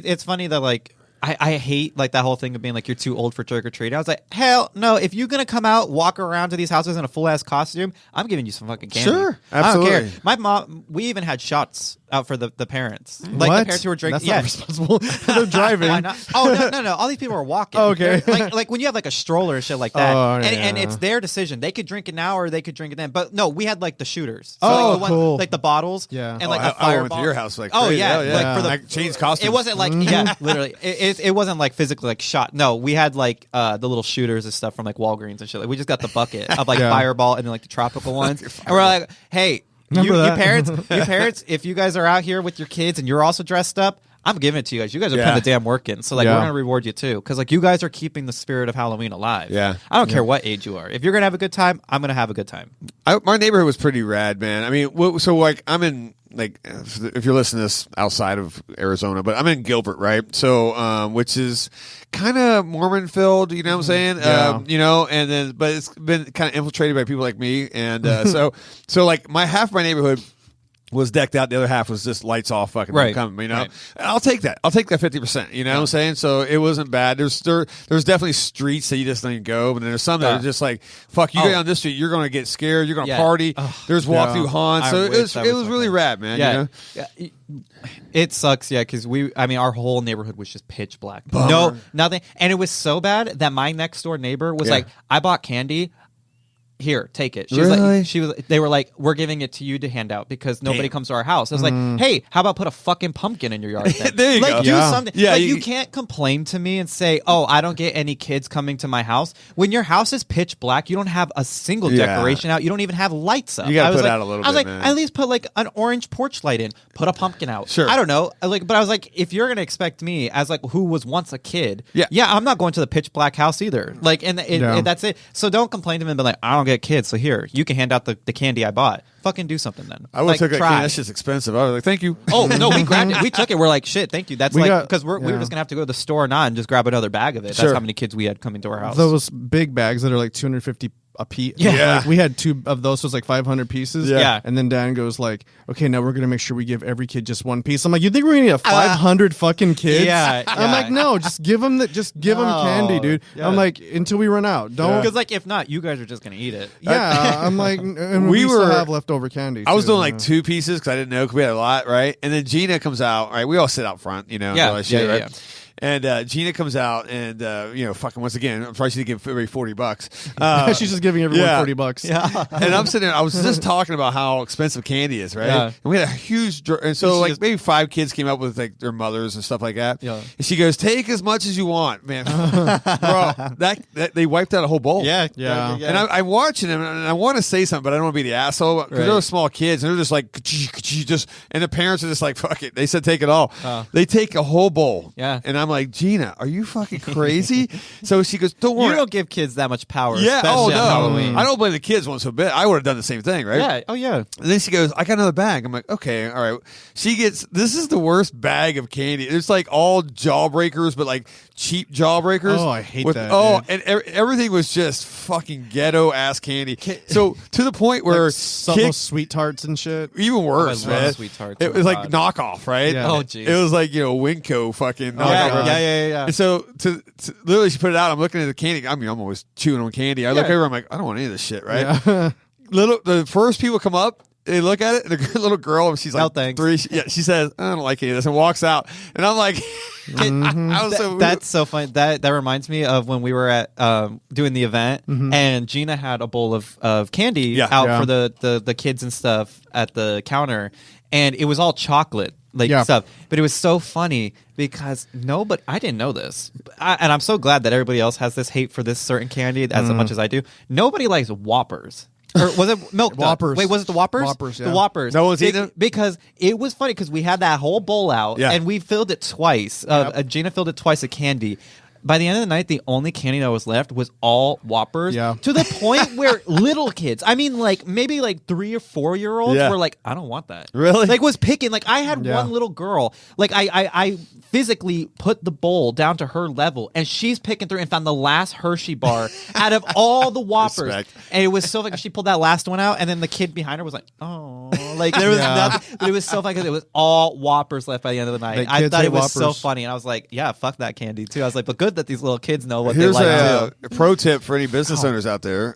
It's funny that like. I hate like that whole thing of being like you're too old for trick or treating. I was like, hell no! If you're gonna come out, walk around to these houses in a full ass costume, I'm giving you some fucking candy. Sure, absolutely. I don't care. My mom, we even had shots out for the parents. Like the parents who were drinking. That's not responsible. They're driving. Why not? Oh no! All these people are walking. Oh, okay. Like when you have like a stroller and shit like that, and it's their decision. They could drink it now or they could drink it then. But no, we had like the shooters. So, like, the one, cool. Like the bottles. Yeah. And like a I went fireball. to your house like crazy. Oh yeah. Like for the like changed costumes. It wasn't like literally. It wasn't like physically like shot. No, we had like the little shooters and stuff from like Walgreens and shit. Like we just got the bucket of like Fireball and then like the tropical ones, and we're like, hey, you parents, if you guys are out here with your kids and you're also dressed up, I'm giving it to you guys. You guys are putting the damn work in, so like we're gonna reward you too, because like you guys are keeping the spirit of Halloween alive. Yeah, I don't care what age you are. If you're gonna have a good time, I'm gonna have a good time. My neighborhood was pretty rad, man. I mean, so like I'm in. Like, if you're listening to this outside of Arizona, but I'm in Gilbert, right? So, which is kind of Mormon filled, you know what I'm saying? Yeah. You know, and then, but it's been kind of infiltrated by people like me. And, so like half my neighborhood was decked out. The other half was just lights off fucking coming, you know? Right. And I'll take that. I'll take that 50%, you know what I'm saying? So it wasn't bad. There's definitely streets that you just don't go, but then there's some that are just like, fuck, you go down this street, you're going to get scared, you're going to party. There's walk through haunts. So it was really rad, man. Yeah. You know? Yeah. It sucks, because our whole neighborhood was just pitch black. Bummer. No, nothing. And it was so bad that my next door neighbor was like, I bought candy. Here, take it. They were like, we're giving it to you to hand out because nobody comes to our house. I was like, hey, how about put a fucking pumpkin in your yard then? There you go. Do something. Yeah, like, you can't complain to me and say, oh, I don't get any kids coming to my house. When your house is pitch black, you don't have a single decoration out. You don't even have lights up. You got to put out a little bit, I was like, man. at least put like an orange porch light in. Put a pumpkin out. Sure. I don't know. But I was like, if you're going to expect me as like who was once a kid, I'm not going to the pitch black house either. Like, and that's it. So don't complain to me and be like, I don't get kids. So here, you can hand out the candy I bought. Fucking do something then. I would have took that candy. That shit's expensive. I was like, thank you. Oh, no, we grabbed it. We took it. We're like, shit, thank you. That's because we were just going to have to go to the store and just grab another bag of it. That's how many kids we had coming to our house. Those big bags that are like 250 a piece. Yeah. Like, we had 2 of those, so it was like 500 pieces. Yeah. And then Dan goes like, okay, now we're going to make sure we give every kid just one piece. I'm like, you think we're going to get 500 fucking kids? Yeah. I'm like, no, just give them candy, dude. Yeah. I'm like, until we run out. Don't. Because like, if not, you guys are just going to eat it. Yeah. I'm like, and we still have leftover candy. I was doing like 2 pieces because I didn't know because we had a lot, right? And then Gina comes out, right? We all sit out front, you know. Yeah. And Gina comes out and, fucking once again, I'm probably should give everybody $40. She's just giving everyone $40. Yeah. And I'm sitting there, I was just talking about how expensive candy is, right? Yeah. And we had a huge, and so like maybe 5 kids came up with like their mothers and stuff like that. Yeah. And she goes, take as much as you want, man. Bro, that they wiped out a whole bowl. Yeah. And I'm watching them and I want to say something, but I don't want to be the asshole because they're small kids and they're just like, and the parents are just like, fuck it. They said, take it all. They take a whole bowl. Yeah. And I'm like, Gina, are you fucking crazy? So she goes, don't worry. You don't give kids that much power. Yeah. especially Oh, on no. Halloween. I don't blame the kids one so bit. I would have done the same thing, right? Yeah. Oh, yeah. And then she goes, I got another bag. I'm like, okay, all right. She gets, this is the worst bag of candy. It's like all jawbreakers, but like cheap jawbreakers. Oh, I hate that. Oh, dude. and everything was just fucking ghetto ass candy. So to the point where some of those sweet tarts and shit. even worse, Oh, I love man. sweet tarts. It Oh, was like God. knockoff, right? Yeah. Oh, jeez. It was like, Winco fucking knockoff. Yeah. And so to literally she put it out. I'm looking at the candy. I mean, I'm always chewing on candy. I look over. I'm like, I don't want any of this shit, right? Yeah. The first people come up. They look at it, and the little girl, she's like No, thanks. 3. She says, I don't like any of this, and walks out. And I'm like, I was so That's so funny. That reminds me of when we were at doing the event, and Gina had a bowl of candy out for the kids and stuff at the counter, and it was all chocolate stuff. But it was so funny because I didn't know this, and I'm so glad that everybody else has this hate for this certain candy as much as I do. Nobody likes Whoppers. Or was it milk duds? Whoppers. Wait, was it the Whoppers? Whoppers, yeah. The Whoppers. No one's eating them? Because it was funny because we had that whole bowl out and we filled it twice. Gina filled it twice of candy. By the end of the night, the only candy that was left was all Whoppers. Yeah. To the point where little kids, I mean, like maybe like 3 or 4 year olds were like, I don't want that. Really? Like was picking. Like I had one little girl. Like I physically put the bowl down to her level, and she's picking through and found the last Hershey bar out of all the Whoppers. Respect. And it was so funny. She pulled that last one out, and then the kid behind her was like, "Oh, like there was nothing." But it was so funny because it was all Whoppers left by the end of the night. Like, I kids thought hate it was so Whoppers. funny, and I was like, "Yeah, fuck that candy too." I was like, "But good that these little kids know what Here's they like too." a pro tip for any business owners out there.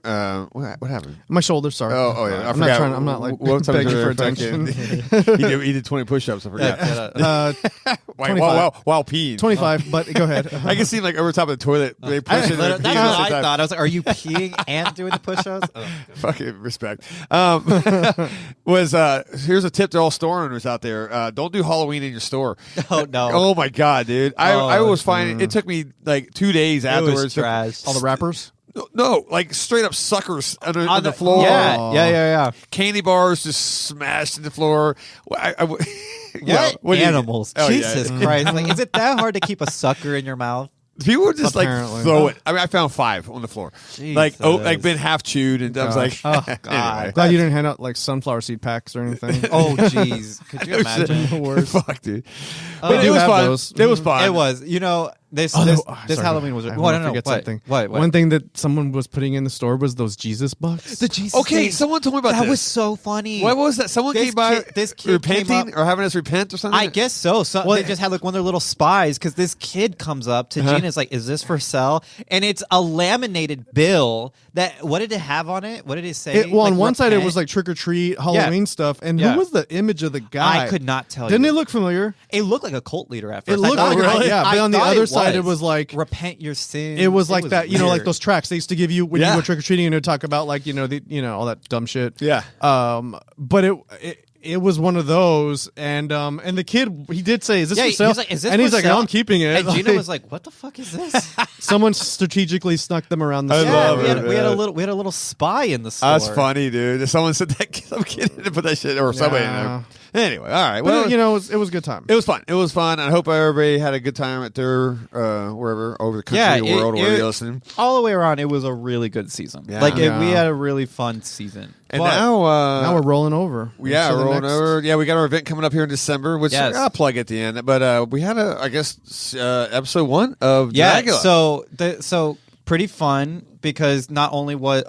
What happened? My shoulder, sorry. Oh yeah, I I'm forgot. not trying. I'm not like What time begging is for it? attention. he did 20 push-ups. I forgot. While peeing. 25, but go ahead. I can see like over top of the toilet. They push it. That's what I thought. I was like, "Are you peeing and doing the push-ups?" Oh. Fucking respect. Here's a tip to all store owners out there: don't do Halloween in your store. Oh no! Oh my god, dude! I was finding it took me like 2 days It afterwards. was trash. All the rappers. No, like straight up suckers on the floor. Yeah. Candy bars just smashed in the floor. What animals? Oh, Jesus Christ! Like, is it that hard to keep a sucker in your mouth? People would just Apparently. like throw it. I mean, I found 5 on the floor, like Jesus. been half chewed, and I was like, Oh, God. anyway. Glad you didn't hand out like sunflower seed packs or anything. Oh, jeez. Could you imagine? Fuck, dude. Oh, But do it was have fun. those. It was fun. It was. This Sorry, Halloween was. I What? wanna No, no. forget What? something. What? One thing that someone was putting in the store was those Jesus bucks. The Jesus. Okay, thing. someone told me about that this. was so funny. What was that? Someone This came by. kid- this kid came repenting up- or having us repent or something. I guess so. They just had like one of their little spies because this kid comes up to Gina and is like, "Is this for sale?" And it's a laminated bill that. What did it have on it? What did it say? Well, on one side it repent? was like trick or treat Halloween stuff, and Yeah. who was the image of the guy? I could not tell Didn't you. it look familiar? It looked like a cult leader at It first. looked I thought- like I- but I on the thought other side it was like repent your sins. it was like that, like weird. those tracks they used to give you when you Yeah. go trick or treating, and it would talk about like all that dumb shit. Yeah. But it was one of those, and the kid he did say, "Is this Yeah, for he sale?" was like, "Is this and for he's like, sale?" "No, I'm keeping it." And Gina was like, "What the fuck is this?" "Someone strategically snuck them around the I store." love we had it. we had a little spy in the store. That's funny, dude. If someone said that, some kid didn't put that shit or somebody in there. Anyway, all right. Well, Well, it was a good time. it was fun. It was fun. I hope everybody had a good time at their wherever over the country, Yeah, world, wherever you're listening. all the way around, it was a really good season. Yeah. Like Yeah. we had a really fun season. And But- now Now we're rolling over. yeah, To the rolling next- over. Yeah, we got our event coming up here in December, which Yes. I'll plug at the end. But we had episode 1 of yeah, Dragula. so pretty fun because not only was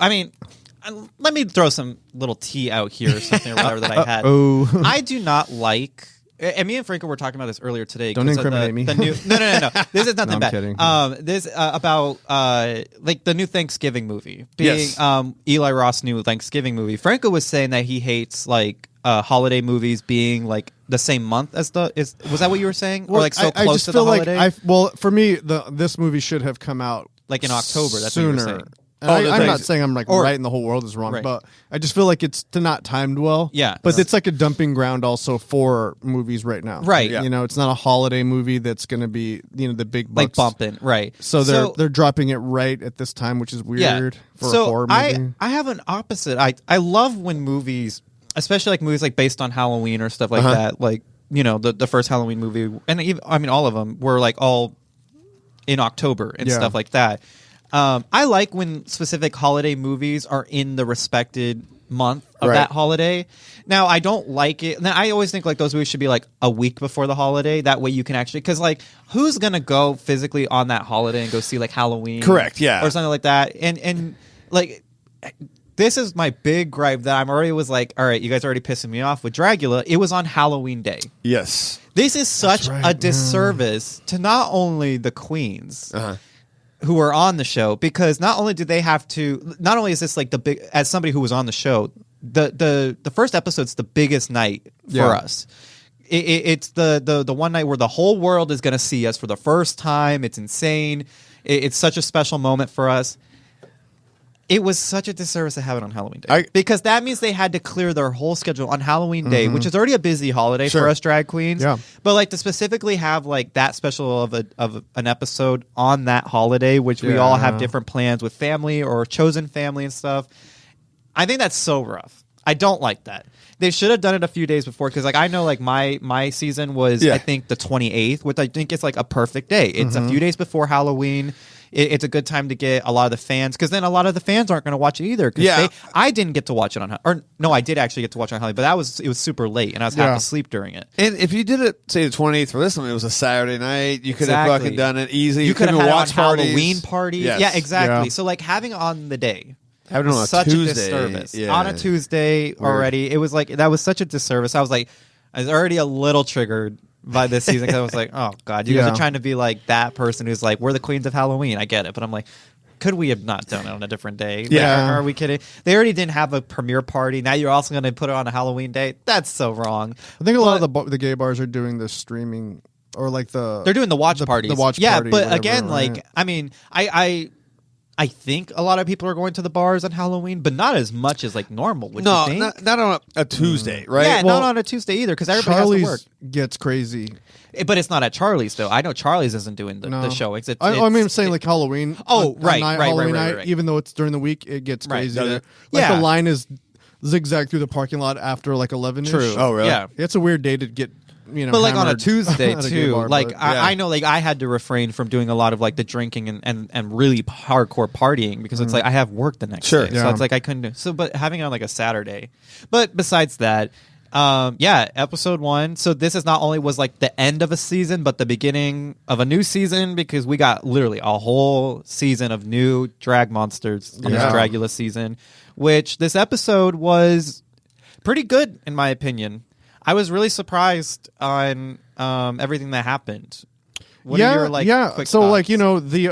let me throw some little tea out here or something or whatever that I had. Oh, I do not like. And me and Franco were talking about this earlier today. Don't 'cause of incriminate me. The new, no. This is nothing I'm bad. kidding. This about like the new Thanksgiving movie being Yes. Eli Roth's new Thanksgiving movie. Franco was saying that he hates like holiday movies being like the same month as was that what you were saying? Or like so I close just to feel the like holiday? for me, this movie should have come out Like in October, that's what sooner. you were saying. And Oh, I'm thanks. not saying I'm like Or- right and the whole world is wrong, Right. but I just feel like it's not timed well. Yeah. But it's like a dumping ground also for movies right now. Right. Yeah. It's not a holiday movie that's going to be, the big Like bucks. bumping, right? So they're dropping it right at this time, which is weird for a horror movie. I have an opposite. I love when movies, especially like movies like based on Halloween or stuff like that, like the first Halloween movie, and even, all of them were like all in October and stuff like that. I like when specific holiday movies are in the respected month of that holiday. Now, I don't like it. Now, I always think like those movies should be like a week before the holiday. That way you can actually, because like who's gonna go physically on that holiday and go see like Halloween, correct? Yeah, or something like that. And like this is my big gripe that I'm already was like, all right, you guys are already pissing me off with Dragula. It was on Halloween Day. Yes, this is such a disservice to not only the queens. Who are on the show, because not only do they have to, not only is this like the big, as somebody who was on the show, the first episode's the biggest night for us. It's the one night where the whole world is going to see us for the first time. It's insane. It's such a special moment for us. It was such a disservice to have it on Halloween Day, because that means they had to clear their whole schedule on Halloween Day, which is already a busy holiday for us drag queens. Yeah. But like to specifically have like that special of an episode on that holiday, which we all have different plans with family or chosen family and stuff. I think that's so rough. I don't like that. They should have done it a few days before, because like I know like my season was I think the 28th, which I think is like a perfect day. It's a few days before Halloween. It's a good time to get a lot of the fans, because then a lot of the fans aren't going to watch it either. I didn't get to watch it I did actually get to watch it on Halloween, but it was super late, and I was half asleep during it. And if you did it, say the 28th for this one, it was a Saturday night. You could have fucking done it easy. You could have had watch parties. Halloween parties. Yes. Yeah, exactly. So like having it on the day. Having it on such Tuesday. a disservice. Yeah. On a Tuesday already. It was like, that was such a disservice. I was already a little triggered by this season, because I was like, oh god, you guys are trying to be like that person who's like, we're the queens of Halloween. I get it, but I'm like, could we have not done it on a different day? Yeah. Like, are we kidding? They already didn't have a premiere party. Now you're also going to put it on a Halloween day? That's so wrong. I think a lot of the gay bars are doing the streaming, or like they're doing the watch parties. The watch party, but whatever, again, right? Like, I mean, I think a lot of people are going to the bars on Halloween, but not as much as like normal. Would you think? Not on a Tuesday, right? Yeah, not on a Tuesday either, because everybody Charlie's has to work. Gets crazy, but it's not at Charlie's though. I know Charlie's isn't doing the showings. I mean, I'm saying like Halloween. Halloween night, even though it's during the week, it gets crazy. Right. Like the line is zigzag through the parking lot after like 11ish. True. Oh, really? Yeah. It's a weird day to get. But like on a Tuesday too, bar, like I know, like I had to refrain from doing a lot of like the drinking and really hardcore partying, because it's like I have work the next day, so it's like I couldn't do so. But having it on like a Saturday, but besides that, episode 1. So this is not only was like the end of a season, but the beginning of a new season, because we got literally a whole season of new drag monsters on this Dragula season, which this episode was pretty good in my opinion. I was really surprised on everything that happened. What are your quick so thoughts? like,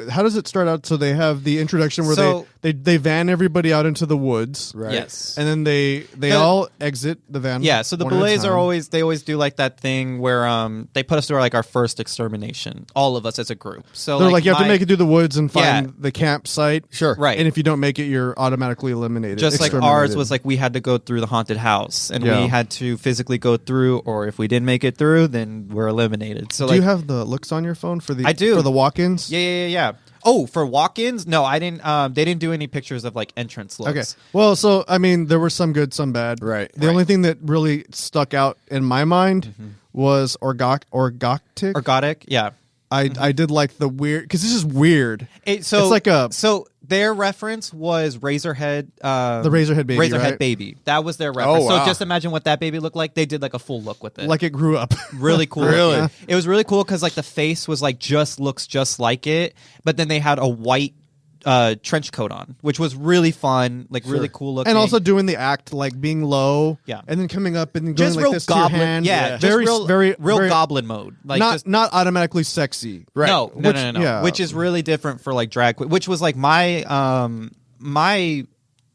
how does it start out? So they have the introduction where they van everybody out into the woods, right? Yes, and then they all exit the van. Yeah, so the belays are always do like that thing where they put us through like our first extermination, all of us as a group. So they're like you have to make it through the woods and find the campsite. Sure, right. And if you don't make it, you're automatically eliminated. Just like ours was like we had to go through the haunted house, and we had to physically go through, or if we didn't make it through, then we're eliminated. So do you have the looks on your phone for the? I do. For the walk-ins. Yeah. Oh, for walk-ins? No, I didn't. They didn't do any pictures of like entrance looks. Okay. Well, so I mean, there were some good, some bad. Right. The only thing that really stuck out in my mind was orgotic. Orgotic, yeah. I did like the weird, because this is weird. It's like so their reference was Razorhead, the Razorhead baby. Razorhead baby. That was their reference. So just imagine what that baby looked like. They did like a full look with it, like it grew up. Really cool. Really, it was really cool because like the face was like looks just like it, but then they had a white trench coat on, which was really fun, like really cool looking, and also doing the act like being low, and then coming up and going just like real this goblin, to your hand. very very goblin mode, like not automatically sexy, right? No, Yeah. Which is really different for like drag, which was like my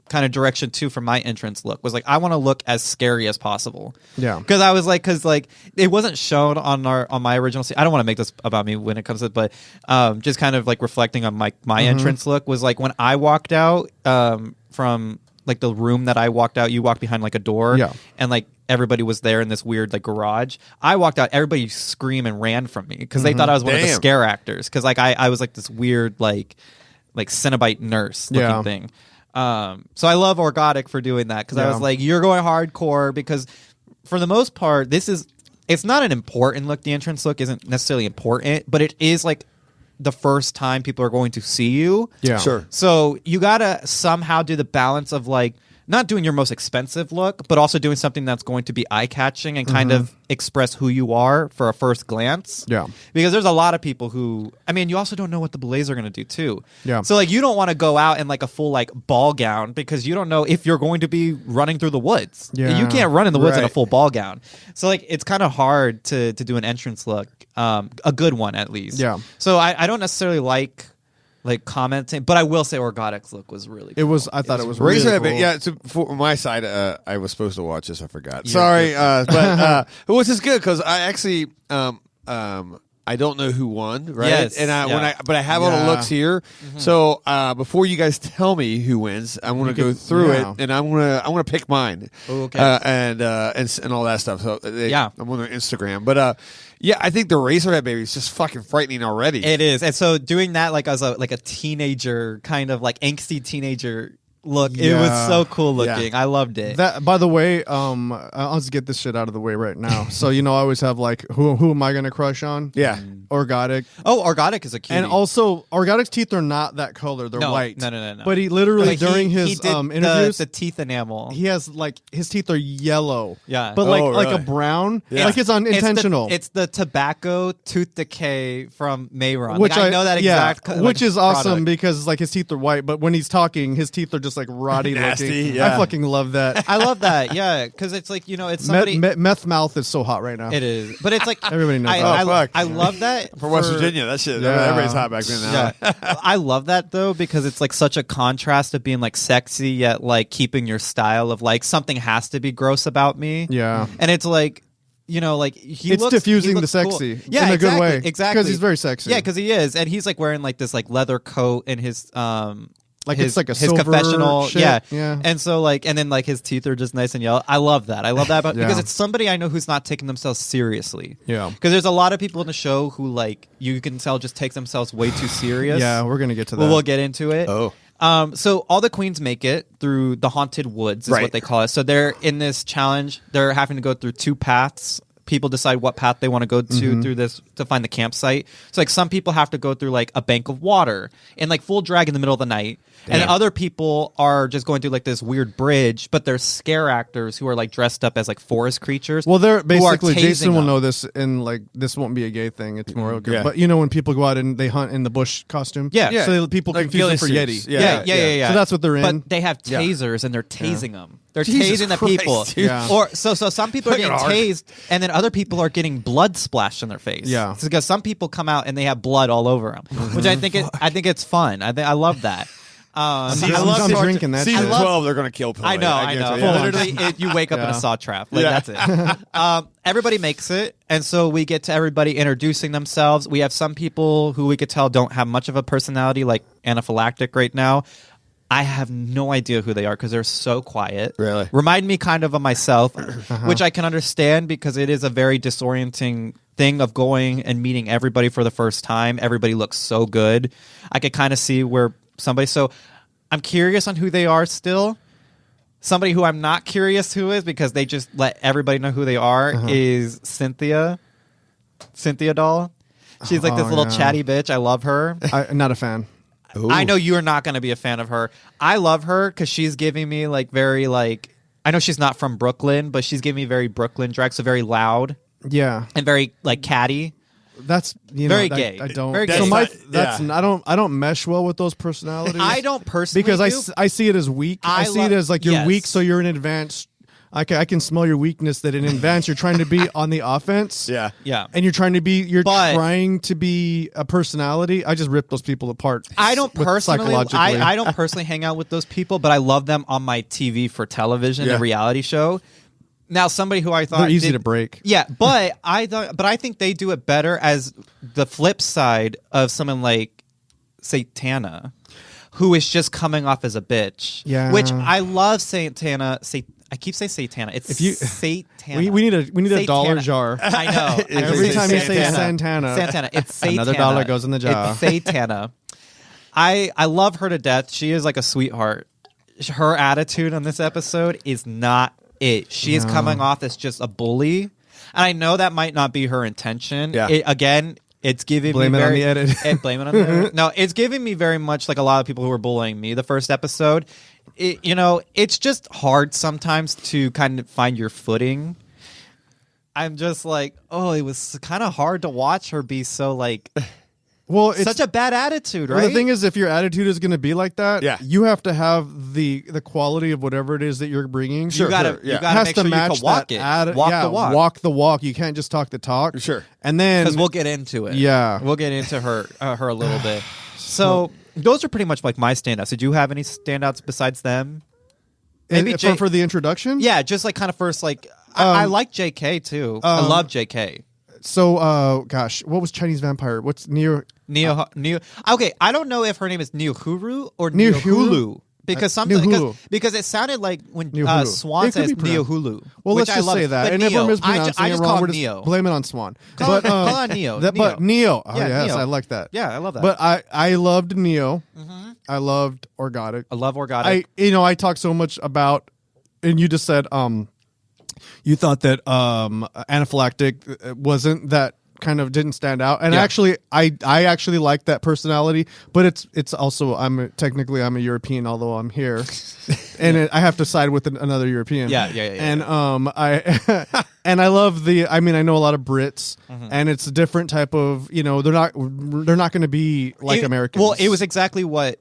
kind of direction too for my entrance look was like I want to look as scary as possible. Yeah, because I was like, because like it wasn't shown on my original scene. I don't want to make this about me when it comes to, but just kind of like reflecting on my entrance look was like when I walked out from like the room that I walked out. You walked behind like a door, and like everybody was there in this weird like garage. I walked out, everybody screamed and ran from me because they thought I was one of the scare actors, because like I was like this weird like Cenobite nurse looking thing. So I love Orgotic for doing that, because I was like, you're going hardcore, because for the most part, this is it's not an important look. The entrance look isn't necessarily important, but it is like the first time people are going to see you. Yeah. Sure. So you gotta somehow do the balance of like not doing your most expensive look, but also doing something that's going to be eye-catching and kind of express who you are for a first glance. Yeah. Because there's a lot of people who, I mean, you also don't know what the belays are going to do too. Yeah. So like you don't want to go out in like a full like ball gown because you don't know if you're going to be running through the woods. Yeah. You can't run in the woods in a Right. full ball gown. So like it's kind of hard to do an entrance look, a good one at least. Yeah. So I don't necessarily like commenting, but I will say Orgotic's look was really cool. It was. I thought it was really Razorhead, cool. yeah. So for my side, I was supposed to watch this. I forgot. Sorry, but which is good because I actually I don't know who won, right? Yes, and yeah. but I have all the looks here. So before you guys tell me who wins, I'm going to go through it, and I'm going to pick mine. Okay. And all that stuff. So Yeah. I'm on their Instagram, but yeah, I think the Razorhead baby is just fucking frightening already. It is, and so doing that like as a teenager, kind of like angsty teenager look, it was Yeah. so cool looking. I loved it. That, by the way, I'll just get this shit out of the way right now. So I always have like, who am I gonna crush on? Yeah. Orgotic. Oh, Orgotic is a cutie. And also, Orgotic's teeth are not that color; they're No, white. no. But he literally Like, during he his did interviews, the teeth enamel. he has like his teeth are yellow. Yeah. but Oh, like really? a brown. Yeah. Like it's unintentional. It's the tobacco tooth decay from Mayron. which I know that exact. which is awesome product. because like his teeth are white, but when he's talking, his teeth are just like rotty Nasty, looking. yeah. I fucking love that. I love that. Yeah, because it's like it's somebody. Meth mouth is so hot right now. It is, but it's like Everybody knows that. Oh, fuck. I love that For West Virginia, that shit. Yeah. Everybody's hot back then. Now. Yeah, I love that though because it's like such a contrast of being like sexy yet like keeping your style of like something has to be gross about me. Yeah. and it's like like he It's looks, diffusing he the looks sexy cool. Yeah, in a exactly, good way. exactly, Because he's very sexy. Yeah, because he is, and he's like wearing like this like leather coat and his Like his, it's like a his silver confessional, shit. yeah, Yeah. and so like, and then like his teeth are just nice and yellow. I love that. But Yeah. because it's somebody I know who's not taking themselves seriously. Yeah. because there's a lot of people in the show who like you can tell just take themselves way too serious. Yeah, we're gonna get to that. Well, we'll get into it. Oh. So all the queens make it through the haunted woods, is Right. what they call it. So they're in this challenge. They're having to go through two paths. People decide what path they want to go to through this to find the campsite. So like some people have to go through like a bank of water in like full drag in the middle of the night. And other people are just going through like this weird bridge, but they're scare actors who are like dressed up as like forest creatures. Well, they're who are basically tasing Jason will them. know this, and like this won't be a gay thing. It's more okay. Yeah. But when people go out and they hunt in the bush costume, Yeah. so people Like confuse them for ghillie Yeti. suits. Yeah. So that's what they're in. But they have tasers and they're tasing them. They're Jesus tasing the Christ, people. dude. Yeah. Or so some people are Fucking getting hard. tased, and then other people are getting blood splashed in their face. Yeah. It's because some people come out and they have blood all over them, which I think it's fun. I love that. I'm I love drinking that. Season shit. 12, they're going to kill I know. guarantee. Yeah. Literally, you wake up in a Yeah. saw trap. Like that's it. Everybody makes it, and so we get to everybody introducing themselves. We have some people who we could tell don't have much of a personality, like anaphylactic right now. I have no idea who they are because they're so quiet. Really? Remind me kind of myself, which I can understand because it is a very disorienting thing of going and meeting everybody for the first time. Everybody looks so good. I could kind of see where somebody. So I'm curious on who they are still. Somebody who I'm not curious who is because they just let everybody know who they are is Cynthia doll. She's like this little chatty bitch. I love her. I'm not a fan. I know you're not going to be a fan of her. I love her because she's giving me like very like I know she's not from Brooklyn, but she's giving me very Brooklyn drag, so very loud Yeah, and very like catty. that's Very know, gay. I don't. Very so gay. my That's not- I don't mesh well with those personalities. I don't personally because do. I see it as weak. I see it as like you're yes. weak, so you're in advance. I can smell your weakness. That in advance you're trying to be on the offense. Yeah. Yeah. And you're trying to be But- trying to be a personality. I just rip those people apart. I don't personally. psychologically. I don't personally hang out with those people, but I love them on my TV for television, Yeah. a reality show. Now, somebody who I thought They're easy did- to break. Yeah, but I think they do it better as the flip side of someone like Satana, who is just coming off as a bitch. Yeah. which I love. Satana. I keep saying Satana. It's If you- Satana. We need a dollar Satana. jar. I know. Every time you say Santana. Santana. It's Satana. Another dollar goes in the jar. It's Satana. I love her to death. She is like a sweetheart. Her attitude on this episode is not it. She is coming off as just a bully. And I know that might not be her intention. Yeah. Again, it's giving blame me it very, on the edit. blame it on the edit. No, it's giving me very much like a lot of people who were bullying me the first episode. It's just hard sometimes to kind of find your footing. I'm just like, it was kind of hard to watch her be so like, it's such a bad attitude, right? Well, the thing is, if your attitude is going to be like that, Yeah. you have to have the quality of whatever it is that you're bringing. You gotta It has make to sure match you can walk it. Walk the walk. You can't just talk the talk. Sure. And then Because we'll get into it. Yeah. We'll get into her a little bit. So those are pretty much like my standouts. Did you have any standouts besides them? Maybe for the introduction. Yeah, just like kind of first like I like JK too. I love JK. So, gosh, what was Chinese vampire? What's Neo? Okay, I don't know if her name is Neohuru or Neohulu? Neohulu. Because something Neohulu. because it sounded like when Neohulu. Swan It could says be pronounced. Neohulu. Well, which let's I just love say it. that. But And Neo, if we're mispronouncing I it just wrong, call we're him just Neo. blame it on Swan. Call on Neo. But Neo. Oh, Yeah, yes, Neo. I like that. Yeah, I love that. But I loved Neo. I loved Organic. I love Organic. I talk so much about, and you just said, you thought that Anaphylactic wasn't that kind of didn't stand out, and actually, I actually like that personality, but it's also I'm a European, although I'm here, and I have to side with another European. Yeah. And and I love I know a lot of Brits, and it's a different type of they're not going to be like Americans. Well, it was exactly what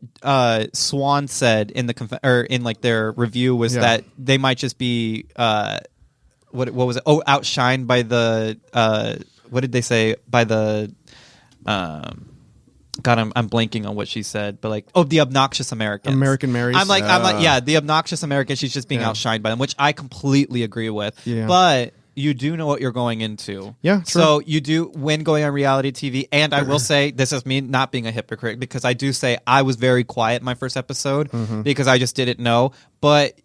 Swan said in the in like their review was that they might just be what was it? Outshined by the what did they say by the God, I'm blanking on what she said, but like the obnoxious Americans. American Marys. I'm like the obnoxious American. She's just being outshined by them, which I completely agree with. Yeah. But you do know what you're going into. Yeah, true. So you do when going on reality TV, and I will say this is me not being a hypocrite because I do say I was very quiet in my first episode because I just didn't know, but.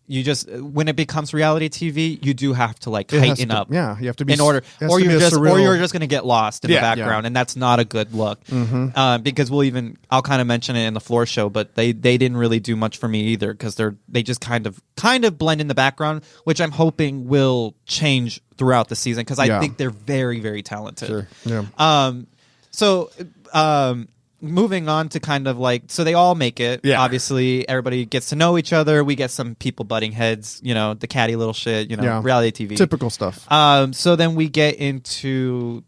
You just when it becomes reality TV, you do have to like heighten up. Yeah, you have to be in order, or you're just going to get lost in the background, and that's not a good look. Because I'll kind of mention it in the floor show, but they didn't really do much for me either because they just kind of blend in the background, which I'm hoping will change throughout the season because I think they're very very talented. Sure. Yeah. Moving on to kind of like, so they all make it. Yeah. Obviously, everybody gets to know each other. We get some people butting heads, the catty little shit, reality TV. Typical stuff. So then we get into,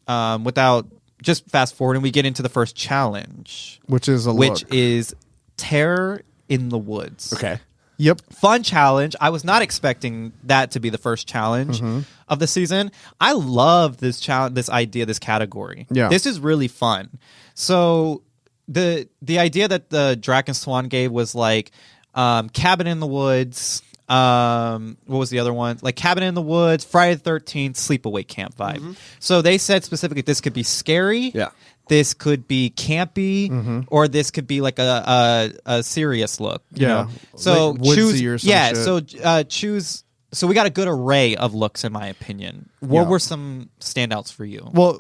without just fast forwarding, we get into the first challenge. Which is Terror in the Woods. Okay. Yep. Fun challenge. I was not expecting that to be the first challenge of the season. I love this challenge, this idea, this category. Yeah. This is really fun. So the idea that the Drac and Swan gave was like Cabin in the Woods. What was the other one? Like Cabin in the Woods, Friday the 13th, Sleepaway Camp vibe. So they said specifically this could be scary. Yeah. This could be campy, or this could be like a serious look. You know? So like choose. Or some shit. Choose. So we got a good array of looks, in my opinion. What were some standouts for you? Well,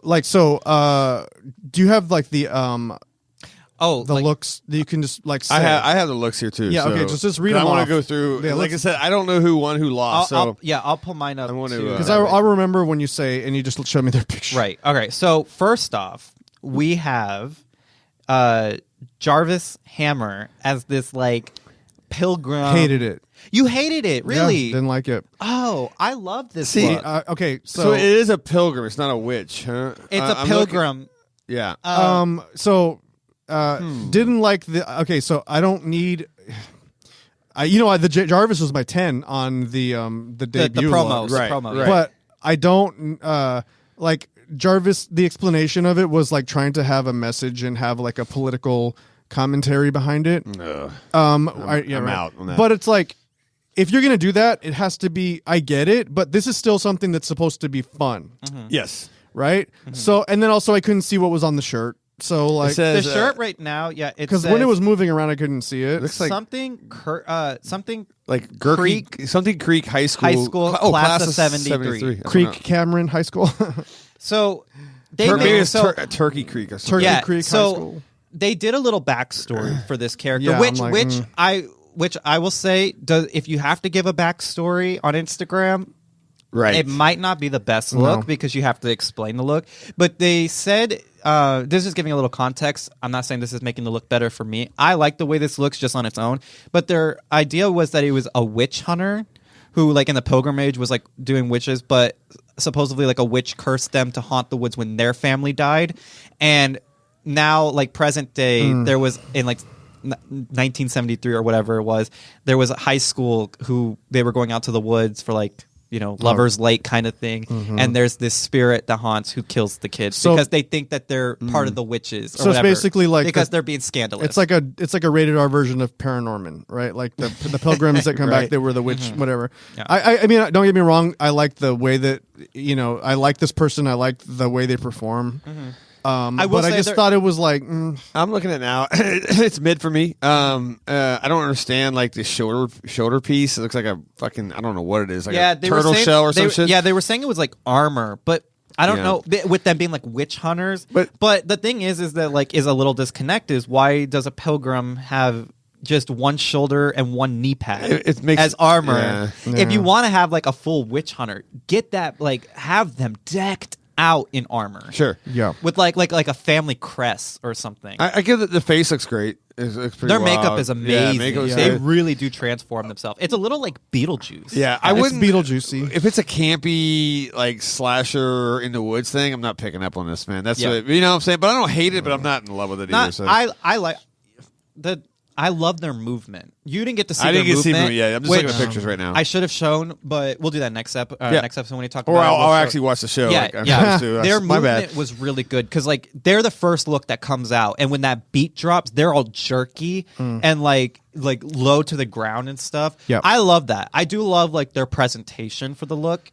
do you have like the looks that you can just like say? I have the looks here too. Yeah, so okay, just read them I want off. to go through. Yeah, like I said, I don't know who won, who lost. I'll pull mine up. Because I remember when you say, and you just show me their picture. Right. Okay. So first off, we have Jarvis Hammer as this like pilgrim. Hated it. You hated it, really? Yeah, didn't like it. Oh, I love this. See, look. Okay, so it is a pilgrim. It's not a witch, huh? It's a pilgrim. Yeah. Didn't like the. Okay, so I don't need. The Jarvis was my 10 on the debut the promos, look. right? But I don't like Jarvis. The explanation of it was like trying to have a message and have like a political commentary behind it. I'm out on that. But it's like, if you're gonna do that, it has to be. I get it, but this is still something that's supposed to be fun. Yes. Right. So, and then also I couldn't see what was on the shirt. So like the shirt right now, because when it was moving around, I couldn't see it. Looks like something like something Creek High School, class of 73. Creek Cameron High School. So they Turkey Creek or something. Turkey Creek High School. They did a little backstory for this character, which I will say, if you have to give a backstory on Instagram, Right. It might not be the best look because you have to explain the look. But they said, this is giving a little context. I'm not saying this is making the look better for me. I like the way this looks just on its own. But their idea was that it was a witch hunter who, like, in the pilgrimage was, like, doing witches, but supposedly, like, a witch cursed them to haunt the woods when their family died. And now, like, present day, there was, in, like, 1973 or whatever it was, there was a high school who they were going out to the woods for, like, you know, Lover's Lake kind of thing. And there's this spirit that haunts who kills the kids because they think that they're part of the witches or so whatever. It's basically like because they're being scandalous. It's like a rated R version of Paranorman, right? Like the pilgrims that come back, they were the witch, whatever. Yeah. I mean, don't get me wrong. I like the way that, you know, I like this person. I like the way they perform. I just thought it was like I'm looking at it now. It's mid for me. I don't understand like the shoulder piece. It looks like a fucking I don't know what it is. Like a turtle shell or some shit. Yeah, they were saying it was like armor, but I don't know with them being like witch hunters. But the thing is that like is a little disconnect is why does a pilgrim have just one shoulder and one knee pad as armor? Yeah. If you want to have like a full witch hunter, get that like have them decked out in armor. Sure. Yeah. With like a family crest or something. I give it the face looks great. It looks pretty Their wild. makeup is amazing. Yeah, they really do transform themselves. It's a little like Beetlejuice. Yeah, I wouldn't Beetlejuicy. If it's a campy like slasher in the woods thing, I'm not picking up on this, man. That's what, you know what I'm saying? But I don't hate it, but I'm not in love with it either. So. I love their movement. You didn't get to see their movement. movement. I'm just looking at pictures right now. I should have shown, but we'll do that next episode when we talk about it. Or it. I'll actually watch the show. Yeah, their my movement bad. was really good because like they're the first look that comes out, and when that beat drops, they're all jerky and like low to the ground and stuff. Yeah, I love that. I do love like their presentation for the look.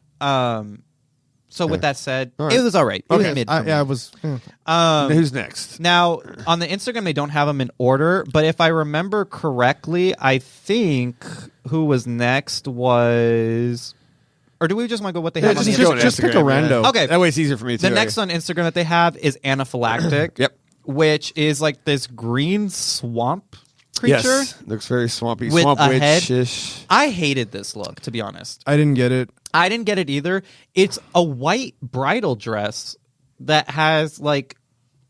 So with that said, it was all right. It was mid for me. I was. Who's next? Now, on the Instagram, they don't have them in order, but if I remember correctly, I think who was next was... Or do we just want to go what they have on the Instagram? Just pick a rando. Okay. That way it's easier for me, too. The next on Instagram that they have is Anaphylactic. Yep. Which is like this green swamp creature. Yes. Looks very swampy. With Swamp a witch-ish. I hated this look, to be honest. I didn't get it. I didn't get it either. It's a white bridal dress that has like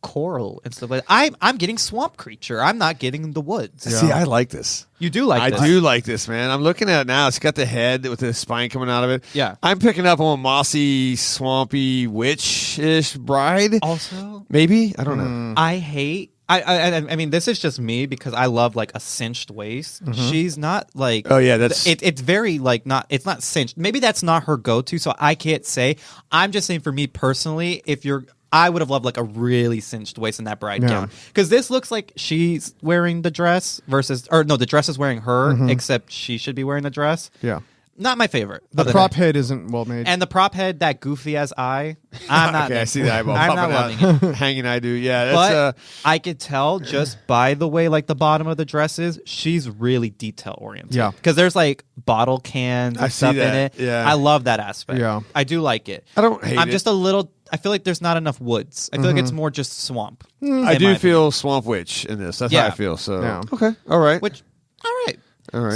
coral and stuff like that. I'm getting swamp creature. I'm not getting the woods. Yeah. See, I like this. You do like this. I do like this, man. I'm looking at it now. It's got the head with the spine coming out of it. Yeah. I'm picking up on a mossy, swampy, witch-ish bride. Also, maybe? I don't know. I hate... I mean, this is just me because I love like a cinched waist. She's not like that's it's very like not it's not cinched. Maybe that's not her go-to, so I can't say. I'm just saying for me personally, I would have loved like a really cinched waist in that bride gown because this looks like she's wearing the dress the dress is wearing her except she should be wearing the dress. Yeah. Not my favorite. The prop head isn't well made. And the prop head, that goofy ass eye, I'm not. Okay, I see the eyeball I'm not loving it. Hanging eye do. Yeah, that's, but I could tell just by the way like the bottom of the dress is, she's really detail oriented. Yeah. Because there's like bottle cans and stuff in it. Yeah. I love that aspect. Yeah. I do like it. I don't hate it. I'm just a little... I feel like there's not enough woods. I feel like it's more just swamp. I do feel swamp witch in this. That's how I feel. So okay, all right. All right.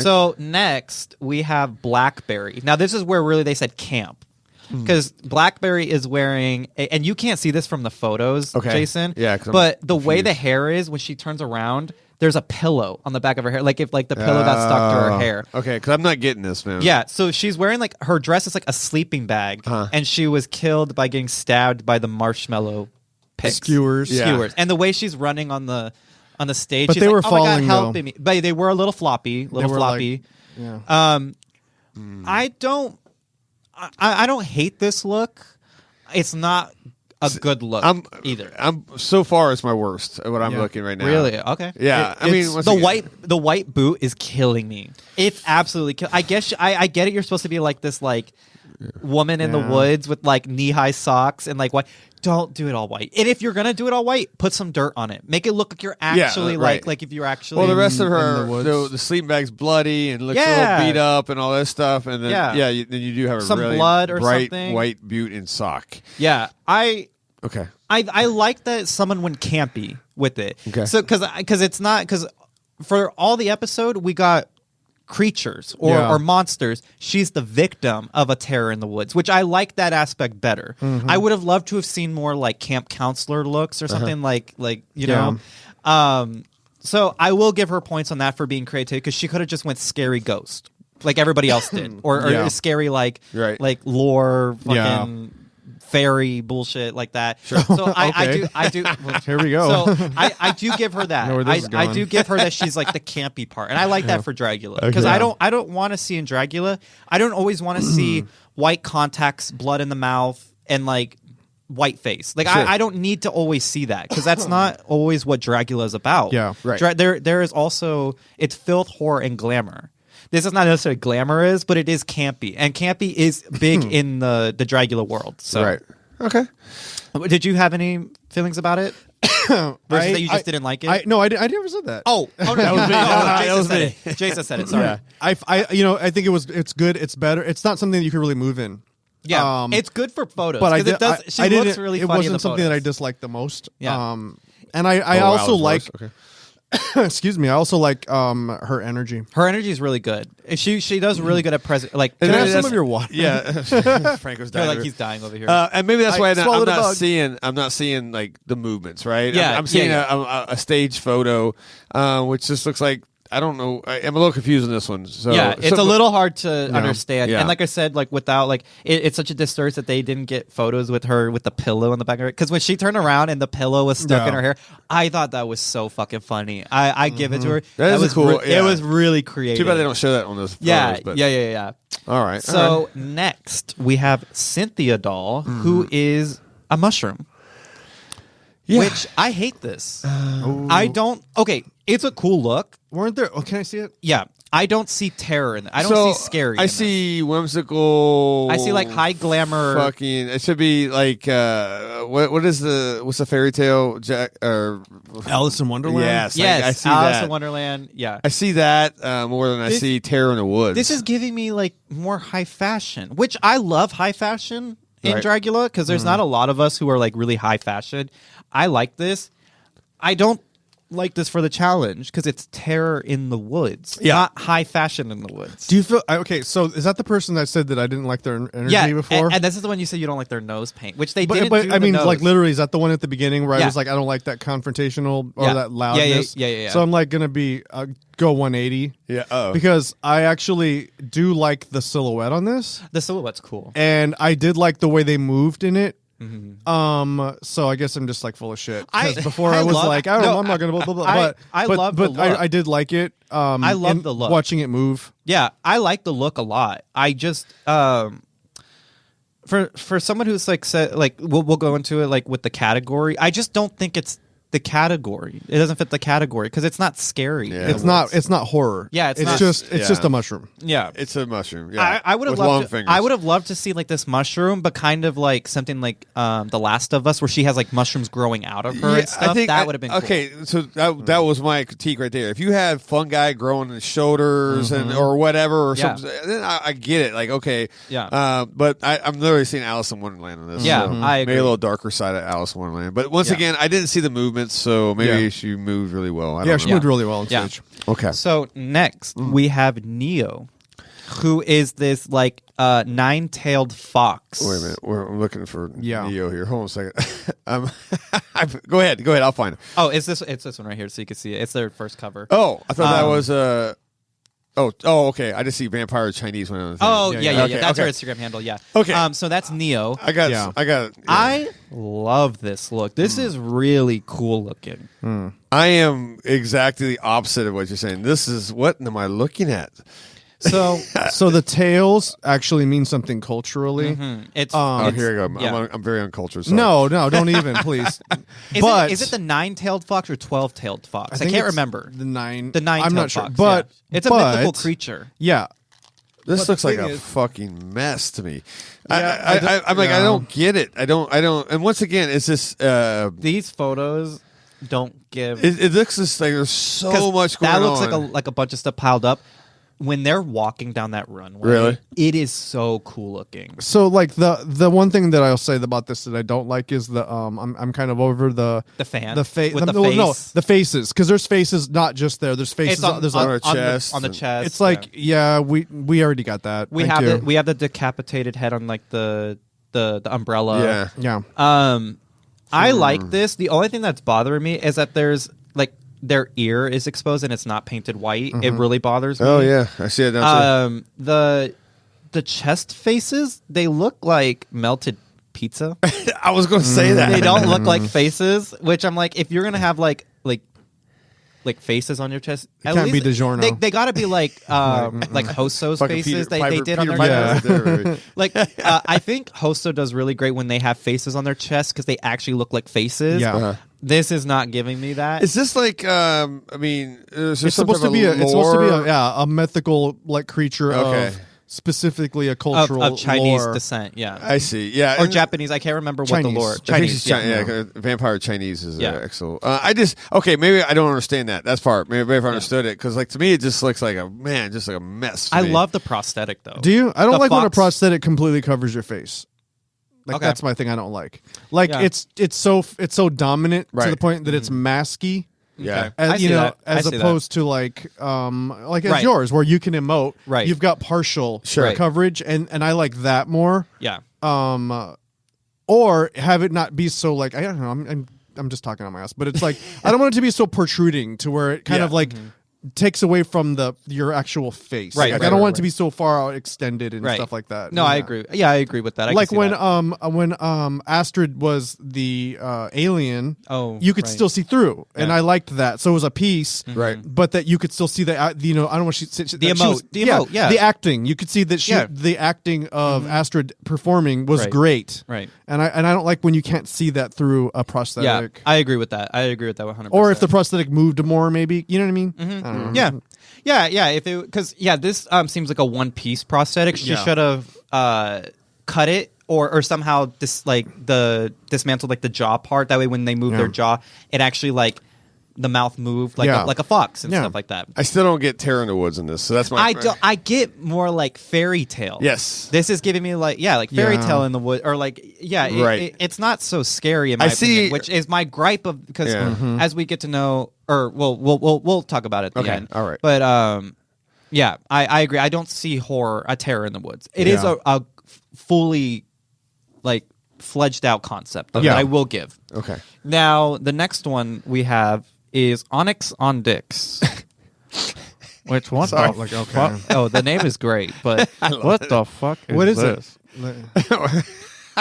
So next we have Blackberry. Now this is where really they said camp. Because Blackberry is wearing, and you can't see this from the photos, Jason. Yeah, but the way the hair is when she turns around, there's a pillow on the back of her hair, like if like the pillow got stuck to her hair. Okay, because I'm not getting this, man. Yeah, so she's wearing like her dress is like a sleeping bag, and she was killed by getting stabbed by the marshmallow picks. Skewers, and the way she's running on the stage, but she's they like, were oh falling, my God, help me! But they were a little floppy, Like, I don't hate this look. It's not a good look either. So far it's my worst. What I'm looking right now. Really? Okay. Yeah. I mean, the white boot is killing me. It's absolutely. I guess I get it. You're supposed to be like this like woman in the woods with like knee-high socks and like white. Don't do it all white. And if you're gonna do it all white, put some dirt on it. Make it look like you're actually like if you're actually. Well, the rest of her, the sleeping bag's bloody and looks a little beat up and all that stuff, and then then you do have some really blood or bright something. White boot and sock. Yeah, I I like that someone went campy with it. Okay. So because it's not because for all the episode we got creatures or monsters. She's the victim of a terror in the woods, which I like that aspect better. I would have loved to have seen more like camp counselor looks or something like you know. So I will give her points on that for being creative, because she could have just went scary ghost like everybody else did, or scary like lore fucking fairy bullshit like that. Sure. So I do. Well, here we go. So I do give her that. I do give her that she's like the campy part, and I like that for Dragula, because I don't want to see in Dragula. I don't always want to see white contacts, blood in the mouth, and like white face. Like I don't need to always see that, because that's not always what Dragula is about. Yeah, right. There is also, it's filth, horror, and glamour. This is not necessarily glamorous, but it is campy, and campy is big in the Dragula world. So. Right. Okay. Did you have any feelings about it? Versus that you just didn't like it? I never said that. Oh, no, that was me. That was me. Jason said it. Sorry. Yeah. I think it's good. It's better. It's not something that you can really move in. Yeah, it's good for photos. But she looks really funny. It wasn't in the something photos. that I disliked the most. Yeah. And I also like. Okay. Excuse me. I also like her energy. Her energy is really good. She does really good at present. Like, can I have some of your water? Yeah, Franco's dying. Like he's dying over here. And maybe that's why I'm not swallowed seeing like the movements. Right. Yeah, I'm seeing a stage photo, which just looks like. I don't know. I'm a little confused on this one. So it's a little hard to understand. Yeah. And like I said, like without like it's such a disturbance that they didn't get photos with her with the pillow in the back of her. Because when she turned around and the pillow was stuck in her hair, I thought that was so fucking funny. I give it to her. That was cool. It was really creative. Too bad they don't show that on those photos. Yeah. All right. So next we have Cynthia Doll, who is a mushroom. Yeah. Which I hate this. I don't. Okay, it's a cool look. Weren't there? Oh, can I see it? Yeah, I don't see terror in it. I don't see scary. I see whimsical. I see like high glamour. Fucking. It should be like what's the fairy tale? Alice in Wonderland. Yes. I see Alice that. in Wonderland. Yeah, I see that more than I see terror in the woods. This is giving me like more high fashion, which I love high fashion in Dragula, because there's not a lot of us who are like really high fashion. I like this. I don't like this for the challenge because it's terror in the woods, not high fashion in the woods. Do you feel okay? So is that the person that said that I didn't like their energy before? And this is the one you said you don't like their nose paint, which they didn't. But do I mean, nose. like literally, is that the one at the beginning where I was like, I don't like that confrontational or that loudness? Yeah. So I'm like gonna be go 180. Yeah. Because I actually do like the silhouette on this. The silhouette's cool, and I did like the way they moved in it. So I guess I'm just like full of shit. Because before I was like, I'm not gonna blah blah blah. I did like it. I love the look. Watching it move. Yeah, I like the look a lot. I just for someone who's like said like we'll go into it like with the category. I just don't think it's the category. It doesn't fit the category because it's not scary. Yeah. It's not horror. Yeah, it's just a mushroom. Yeah, it's a mushroom. Yeah, I would have loved. I would have loved to see like this mushroom, but kind of like something like The Last of Us, where she has like mushrooms growing out of her and stuff. I think that would have been cool. Okay. So that was my critique right there. If you had fungi growing in the shoulders and or whatever or something, then I get it. Like okay, but I'm literally seeing Alice in Wonderland on this. Yeah, so I agree. Maybe a little darker side of Alice in Wonderland. But once again, I didn't see the movements, so maybe she moved really well. She moved really well on stage. Okay. So next we have Neo, who is this like nine-tailed fox. Wait a minute, I'm looking for Neo here. Hold on a second. Go ahead. I'll find it. Oh, it's this one right here, so you can see it. It's their first cover. Oh, I thought that was Oh, okay. I just see Vampire Chinese one. Okay, that's her Instagram handle. Yeah. Okay. So that's Neo. I got it. Yeah. I love this look. This is really cool looking. I am exactly the opposite of what you're saying. This is what am I looking at? So the tails actually mean something culturally. It's here you go. Yeah. I'm very uncultured. Sorry. No, don't even, please. Is it the nine-tailed fox or 12-tailed fox? I can't remember. The nine. I'm not sure, fox, but it's a mythical creature. Yeah. This looks like a fucking mess to me. I'm like, I don't get it. I don't. And once again, it's just these photos don't give. It looks just like there's so much going on. That looks like a bunch of stuff piled up. when they're walking down that runway, Really? it is so cool looking. So like the one thing that I'll say about this that I don't like is the I'm kind of over the fan the face with the no, face. the faces, because there's faces not just there, there's faces It's on, there's on, like, on chest the chest. it's like we already got that. we Thank have you. we have the decapitated head on like the umbrella. Yeah. I like this. The only thing that's bothering me is that there's like their ear is exposed and it's not painted white. It really bothers me. Oh yeah, I see it now too. The chest faces, they look like melted pizza. I was going to say that. They don't look like faces, which I'm like, if you're gonna have like faces on your chest, It can't be DiGiorno. They got to be like Hoso's Fucking faces Peter they did on their Piper chest. right there. Like I think Hoso does really great when they have faces on their chest because they actually look like faces. Yeah. Uh-huh. This is not giving me that. Is this like? I mean, is there It's some supposed to type be of it's supposed to be lore? a mythical like creature Okay. of specifically a cultural of Chinese lore. descent, yeah, I see. Yeah, or and- Japanese. I can't remember what Chinese. the lore. I think Chinese, it's yeah. yeah, vampire Chinese is Yeah. excellent. I just maybe I don't understand that part. Maybe if I understood it, because like to me it just looks like just like a mess. to I me. love the prosthetic though. Do you? I don't The like when a fox- prosthetic completely covers your face. Like Okay. that's my thing I don't like. Like Yeah. it's so dominant to Right. the point that it's masky. Yeah. As, I see that. I as see that. opposed to like as Right. yours, where you can emote. Right. You've got partial Sure. coverage, and I like that more. Yeah, Or have it not be so like I don't know. I'm just talking on my ass, but it's like I don't want it to be so protruding to where it kind of like takes away from your actual face. Right, Like, right, I don't right, want it to be so far out extended and right. stuff like that. No, I agree. Yeah, I agree with that. I Like can see when that. Astrid was the alien, Oh, you could right. still see through, and Yeah. I liked that. So it was a piece, Right. But that you could still see the I don't know what she said. The emote, yeah. the acting. You could see that Yeah. the acting of Astrid performing was Right. great, Right. And I don't like when you can't see that through a Yeah, prosthetic, I agree with that. I agree with that 100%. or if the prosthetic moved more, maybe you know what I mean. I don't know. Yeah. If it because this seems like a one piece prosthetic. She Yeah. should have cut it or somehow dismantled like the jaw part. That way, when they move their jaw, it actually like the mouth moved like Yeah. like a fox and Yeah. stuff like that. I still don't get Terror in the Woods in this, so that's my. I get more like fairy tale. Yes. This is giving me like fairy Yeah. tale in the wood or like Right. it's not so scary in my I opinion, see- which is my gripe of because Yeah. as we get to know or we'll talk about it at the Okay, end. all right. But I agree. I don't see a terror in the woods. It is Yeah. a fully like fledged out concept Yeah. that I will give. Okay. Now the next one we have is Onyx on Dicks. Which one? Sorry. Like, okay. Oh, the name is great, but what the fuck is What is this? it?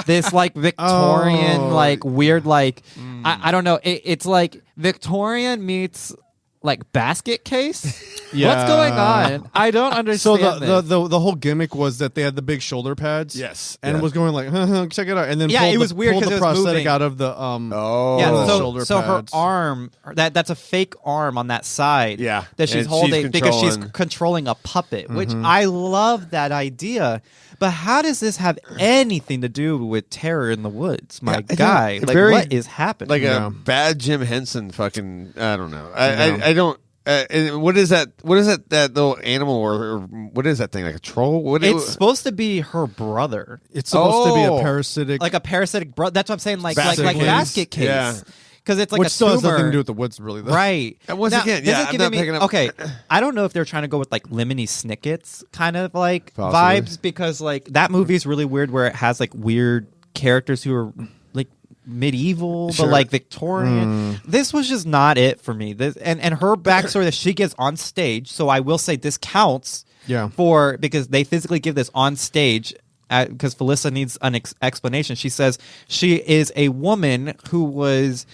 This like Victorian, Oh. like weird, like I don't know. It's like Victorian meets like basket case. Yeah. What's going on? I don't So understand. the whole gimmick was that they had the big shoulder pads. Yes. And Yeah. was going like, check it out, and then Yeah, pulled it was weird pulled 'cause the it was prosthetic moving. out of the Oh. yeah, the so, shoulder so her pads. arm that's a fake arm on that side. Yeah. that she's And she's holding because she's controlling- controlling a puppet, which Mm-hmm. I love that idea. But how does this have anything to do with Terror in the Woods, my Yeah, guy? Like, very- what is happening? Like Yeah. a bad Jim Henson fucking. I don't know. I don't. And what is that? What is that? That little animal or what is that thing? Like a troll? What? It's supposed to be her brother, It's supposed to be Oh. a parasitic, like a parasitic brother. That's what I'm saying, like Basket like case. basket case, Yeah. because it's like which a still has tumor. nothing to do with the woods, really. Though. Right. And once again, this yeah, is I'm giving not me picking up- okay. I don't know if they're trying to go with like Lemony Snicket's kind of like Possibly. vibes because like that movie is really weird where it has like weird characters who are like medieval Sure. but like Victorian. This was just not it for me. This and her backstory that she gives on stage. So I will say this counts. Yeah. For because they physically give this on stage. Because Felissa needs an explanation. She says she is a woman who was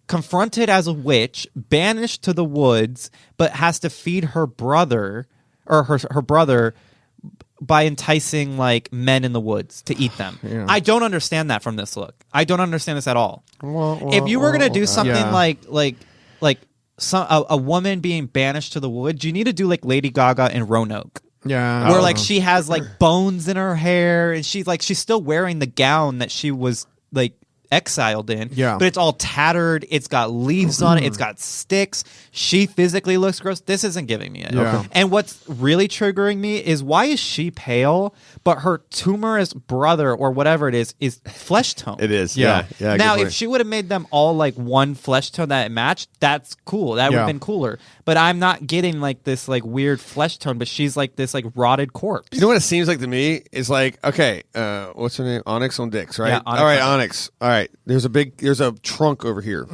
confronted as a witch, banished to the woods, but has to feed her brother or her brother by enticing like men in the woods to eat them. Yeah. I don't understand that from this look. I don't understand this at all. If you were gonna do something Yeah. like a woman being banished to the woods, you need to do like Lady Gaga in Roanoke. Yeah. Where like she has like bones in her hair and she's still wearing the gown that she was like exiled in. But it's all tattered. It's got leaves on it. It's got sticks. She physically looks gross. This isn't giving me it. And what's really triggering me is why is she pale, but her tumorous brother or whatever it is flesh tone. It is. Yeah. Now, if she would have made them all like one flesh tone that matched, that's cool. That would have been cooler. But I'm not getting like this like weird flesh tone, but she's like this like rotted corpse. You know what it seems like to me? It's like, okay, what's her name? Onyx on Dix, right? Yeah, Onyx all right, Onyx. All right, there's a trunk over here.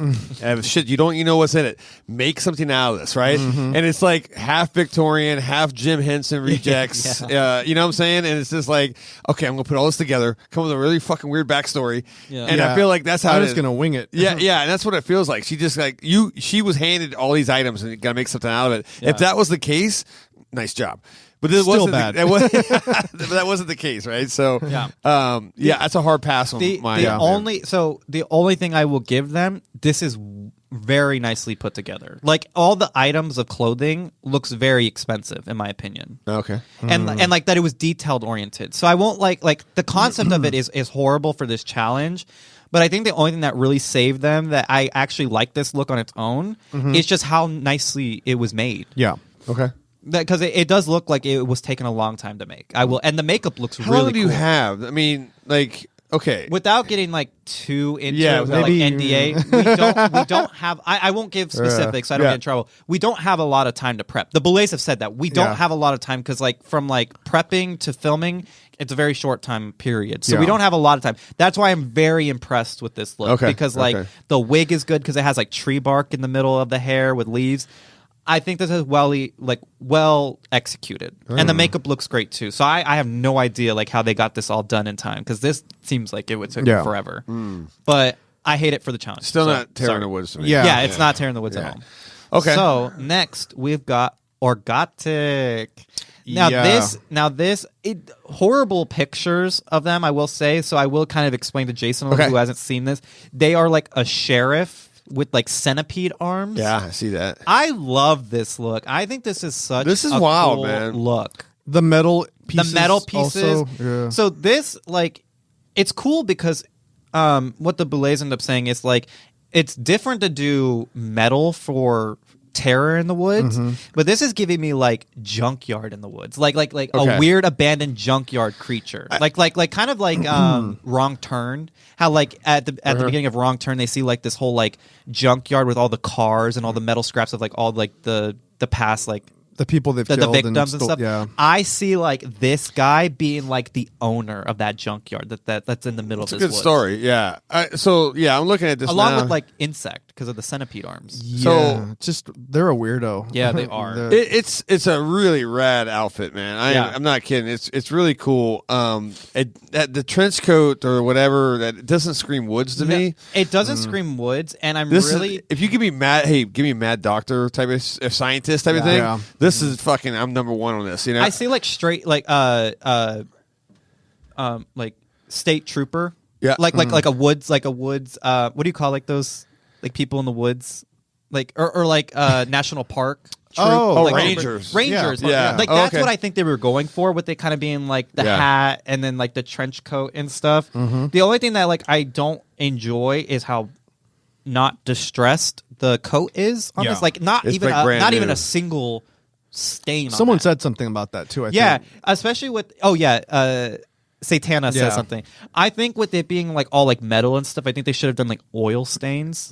Shit, you know what's in it. Make something out of this, right? And it's like half Victorian, half Jim Henson rejects. You know what I'm saying? And it's just like, okay, I'm gonna put all this together, come up with a really fucking weird backstory, and I feel like that's how I'm just gonna wing it. Yeah, and that's what it feels like. She just like she was handed all these items and got to make something out of it. If that was the case, nice job. But this Still wasn't bad. That wasn't the case, right? So, that's a hard pass on my. The only thing I will give them, this is very nicely put together. Like all the items of clothing looks very expensive in my opinion. Okay, and like that it was detailed oriented. So I won't like the concept of it is horrible for this challenge. But I think the only thing that really saved them, that I actually like this look on its own, is just how nicely it was made. Yeah. Okay. Because it does look like it was taking a long time to make. And the makeup looks How really long do you cool. have? I mean, like, okay. Without getting like too into maybe- like NDA, we don't have. I won't give specifics, so I don't get in trouble. We don't have a lot of time to prep. The Boulets have said that we don't have a lot of time because like from like prepping to filming, it's a very short time period. So we don't have a lot of time. That's why I'm very impressed with this look because like the wig is good because it has like tree bark in the middle of the hair with leaves. I think this is well executed, and the makeup looks great too. So I have no idea like how they got this all done in time because this seems like it would take forever. But I hate it for the challenge. Still not tearing the woods to me. Yeah, it's not tearing the woods at home. Okay. So next we've got Orgotic. Now this horrible pictures of them. I will say. So I will kind of explain to Jason who hasn't seen this. They are like a sheriff with like centipede arms. Yeah, I see that. I love this look. I think this is wild, cool man. Look. The metal pieces. Also, so this like it's cool because what the Boulets end up saying is like it's different to do metal for terror in the woods, but this is giving me like junkyard in the woods, like a weird abandoned junkyard creature, like kind of like Wrong Turn. How like at the beginning of Wrong Turn they see like this whole like junkyard with all the cars and all the metal scraps of like all like the past like the people they've the killed victims and stuff. Yeah. I see like this guy being like the owner of that junkyard that's in the middle of this Good woods. story. Yeah. I'm looking at this along now. with like insect because of the centipede arms. Yeah, just they're a weirdo. Yeah, they are. It's a really rad outfit, man. I'm not kidding. It's really cool. The trench coat or whatever, that it doesn't scream woods to me. It doesn't scream woods, and if you give me Mad Doctor type of scientist type of thing. Yeah. This is fucking. I'm number one on this. You know, I see like straight like state trooper. Yeah, like a woods what do you call like those like people in the woods like or like national park. Troop, like Rangers. Yeah. Like that's what I think they were going for, with it kind of being like the hat and then like the trench coat and stuff. The only thing that like I don't enjoy is how not distressed the coat is on this. Like not even a single stain. Someone said something about that too. I think. Especially with Satana says something. I think with it being like all like metal and stuff, I think they should have done like oil stains,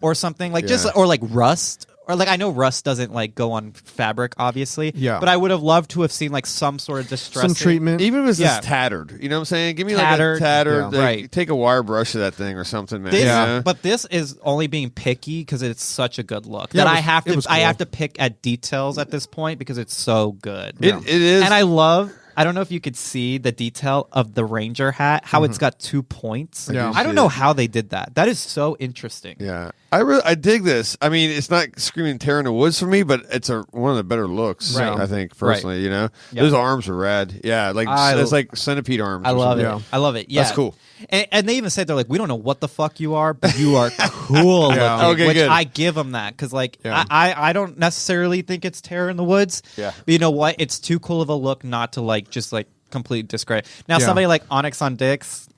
or something like just or like rust. Or like I know rust doesn't like go on fabric, obviously. Yeah. But I would have loved to have seen like some sort of distress, some treatment, even if it's just tattered. You know what I'm saying? Give me tattered, like a tattered. like, right. Take a wire brush to that thing or something, man. But this is only being picky because it's such a good look that I have to. I have to pick at details at this point because it's so good. It is, and I love. I don't know if you could see the detail of the Ranger hat, how it's got 2 points. I don't know how they did that. That is so interesting. Yeah. I dig this. I mean, it's not screaming tear in the woods for me, but it's one of the better looks, I think, personally, you know? Yeah. Those arms are rad. Yeah, like it's like centipede arms. I love it. Yeah. I love it. Yeah. That's cool. And they even said, they're like, we don't know what the fuck you are, but you are cool looking. Okay, which good. I give them that because, like, I don't necessarily think it's terror in the woods. Yeah. But you know what? It's too cool of a look not to, like, just, like, complete discredit. Now, somebody like Onyx on Dix,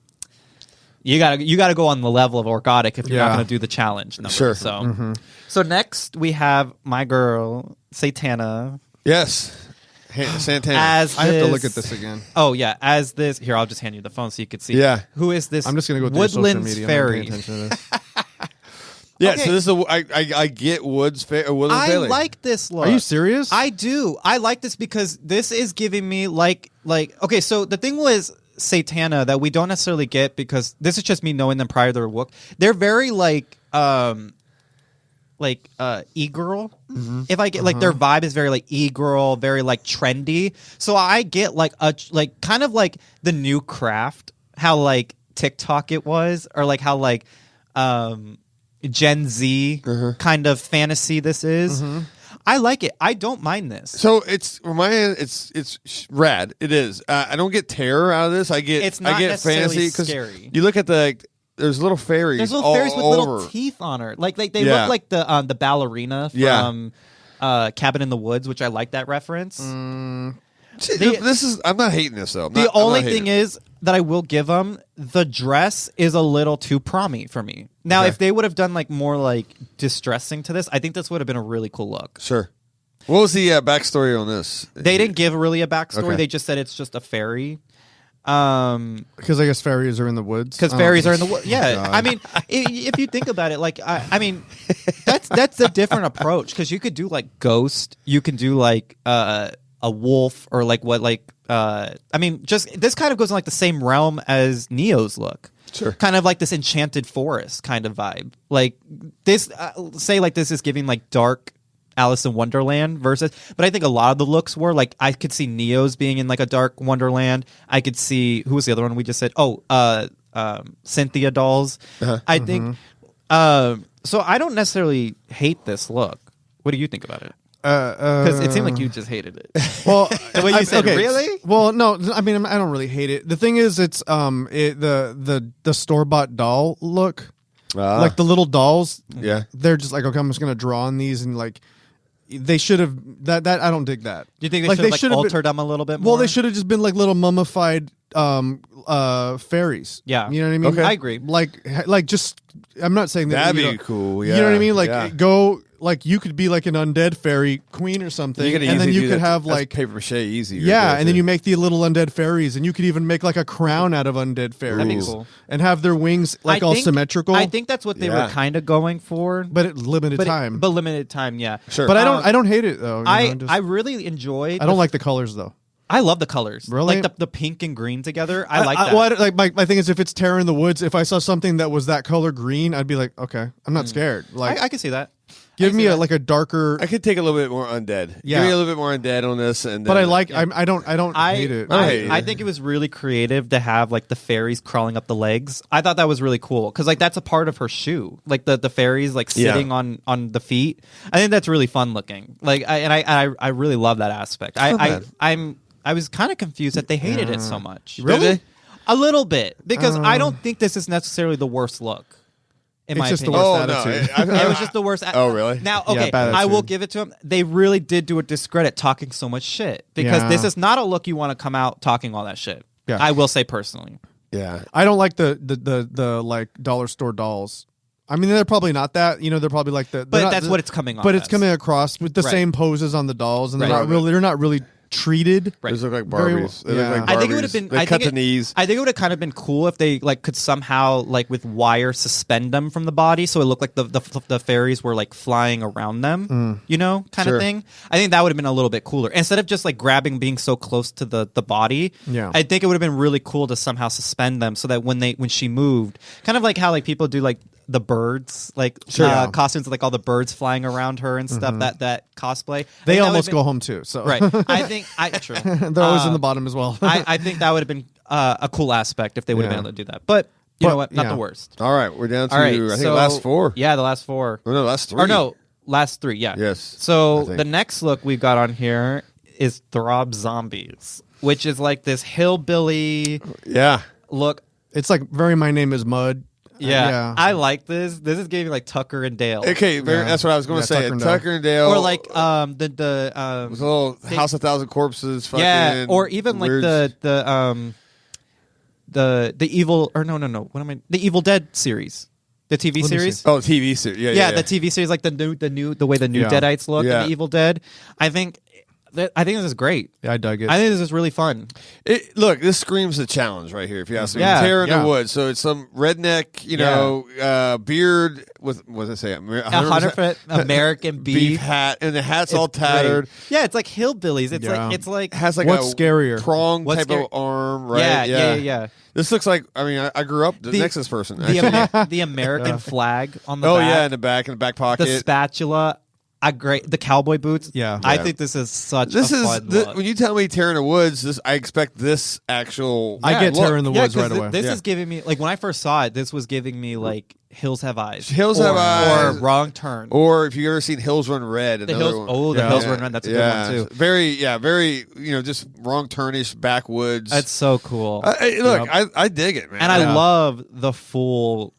you gotta go on the level of orgotic if you're not gonna do the challenge number. Sure. So so next we have my girl Satana. Yes. Santana. I have to look at this again. Oh yeah, as this here, I'll just hand you the phone so you can see. Yeah. Who is this? I'm just gonna go with social Woodlands media. Fairy. I'm not paying attention to this. Yeah, Okay. so this is I get Woodlands Fairy. I like this look. Are you serious? I do. I like this because this is giving me like okay, so the thing was Satana that we don't necessarily get because this is just me knowing them prior to their look. They're very e-girl. If I get like their vibe is very like e-girl, very like trendy. So I get like a kind of like the new craft, how like TikTok it was, or like how like Gen Z kind of fantasy this is. I like it. I don't mind this. So it's rad. It is. I don't get terror out of this. I get fantasy because scary. you look at there's little fairies. There's little fairies with over. little teeth on her. Like they look like the ballerina from Cabin in the Woods, which I like that reference. This is. I'm not hating this though. The only thing is that I will give them the dress is a little too promy for me. Now, if they would have done like more like distressing to this, I think this would have been a really cool look. Sure. What was the backstory on this? They didn't give really a backstory. Okay. They just said it's just a fairy. Because I guess fairies are in the woods. Because fairies are in the woods. Yeah, God. I mean, if you think about it, like I mean, that's a different approach. Because you could do like ghost, you can do like a wolf, or like what like I mean, just this kind of goes in like the same realm as Neo's look. Sure. Kind of like this enchanted forest kind of vibe. Like this, say like this is giving like dark Alice in Wonderland versus, but I think a lot of the looks were like I could see Neo's being in like a dark Wonderland. I could see who was the other one we just said? Cynthia dolls. I think so. I don't necessarily hate this look. What do you think about it? Because it seemed like you just hated it. Well, the way you said, really? Well, no. I mean, I don't really hate it. The thing is, it's the store bought doll look, like the little dolls. Yeah, they're just like, okay, I'm just gonna draw on these, and like they should have that. I don't dig that. Do you think they should have altered them a little bit more? Well, they should have just been like little mummified fairies. Yeah, you know what I mean. Okay. I agree. Like just. I'm not saying that that'd be cool. Yeah, you know what I mean. Like go. Like you could be like an undead fairy queen or something, and then you could have like paper mache easy. Yeah, and then you make the little undead fairies, and you could even make like a crown out of undead fairies. That'd be cool. And have their wings like all symmetrical. I think that's what they were kind of going for, but at limited time. But limited time, yeah. Sure. But I don't hate it though. I really enjoyed. I don't like the colors though. I love the colors. Really? Like the pink and green together. I like that. Well, my thing is, if it's Terror in the Woods, if I saw something that was that color green, I'd be like, okay, I'm not scared. Like I can see that. Give me like a darker. I could take a little bit more undead. Yeah. Give me a little bit more undead on this, and but I like. Yeah. I don't hate it. I think it was really creative to have like the fairies crawling up the legs. I thought that was really cool because like that's a part of her shoe, like the fairies like sitting on the feet. I think that's really fun looking. Like I really love that aspect. I was kind of confused that they hated it so much. Really? A little bit because I don't think this is necessarily the worst look. In my just opinion. the worst attitude. It was just the worst. Oh, really? Now, okay, I will give it to them. They really did do a discredit talking so much shit because this is not a look you want to come out talking all that shit. Yeah. I will say personally. Yeah, I don't like the like dollar store dolls. I mean, they're probably not that. You know, they're probably like the. But that's what it's coming off. But it's coming across with the same poses on the dolls, and they're not really treated. Right. Those look like Barbies. They look like Barbies. I think it would have been. They cut the knees. I think it would have kind of been cool if they like could somehow like with wire suspend them from the body, so it looked like the fairies were like flying around them. You know, kind of thing. I think that would have been a little bit cooler instead of just like grabbing, being so close to the body. Yeah, I think it would have been really cool to somehow suspend them so that when she moved, kind of like how like people do like the birds, like costumes, like all the birds flying around her and stuff. That cosplay, they almost go home too. So right, I think true. They're always in the bottom as well. I think that would have been a cool aspect if they would have been able to do that. But you know what? Not the worst. All right, we're down to I think the last four. Yeah, the last four. Oh, no, last three. Or no, last three. Yeah. Yes. So the next look we've got on here is Throb Zombies, which is like this hillbilly look. It's like very My Name Is Mud. Yeah, I like this. This is giving like Tucker and Dale. Okay, that's what I was going to say. Tucker and Dale, or like the little House of Thousand Corpses. Fucking or even like the the evil or no. What am I? The Evil Dead series. The TV series? Oh, TV series. Yeah, the TV series, like the way the new Deadites look in the Evil Dead. I think this is great. Yeah, I dug it. I think this is really fun. Look, this screams a challenge right here. If you ask me, Yeah. Terror in the Woods. So it's some redneck, beard with what does it say? 100% American beef hat, and the hat's all tattered. Great. Yeah, it's like hillbillies. It's like has like what's a scarier? prong type of arm, right? Yeah. This looks like. I mean, I grew up next to this person. The American flag on the back. in the back pocket, the spatula. The cowboy boots. Yeah. I think this is such a fun look. When you tell me Terror in the Woods, I expect this actual. I get Terror in the Woods right away. This is giving me when I first saw it. This was giving me like Hills Have Eyes, Have Eyes, or Wrong Turn, or if you ever seen Hills Run Red. The Hills Run Red. That's a good one too. Very, just Wrong Turnish backwoods. That's so cool. I dig it, man. And I love the full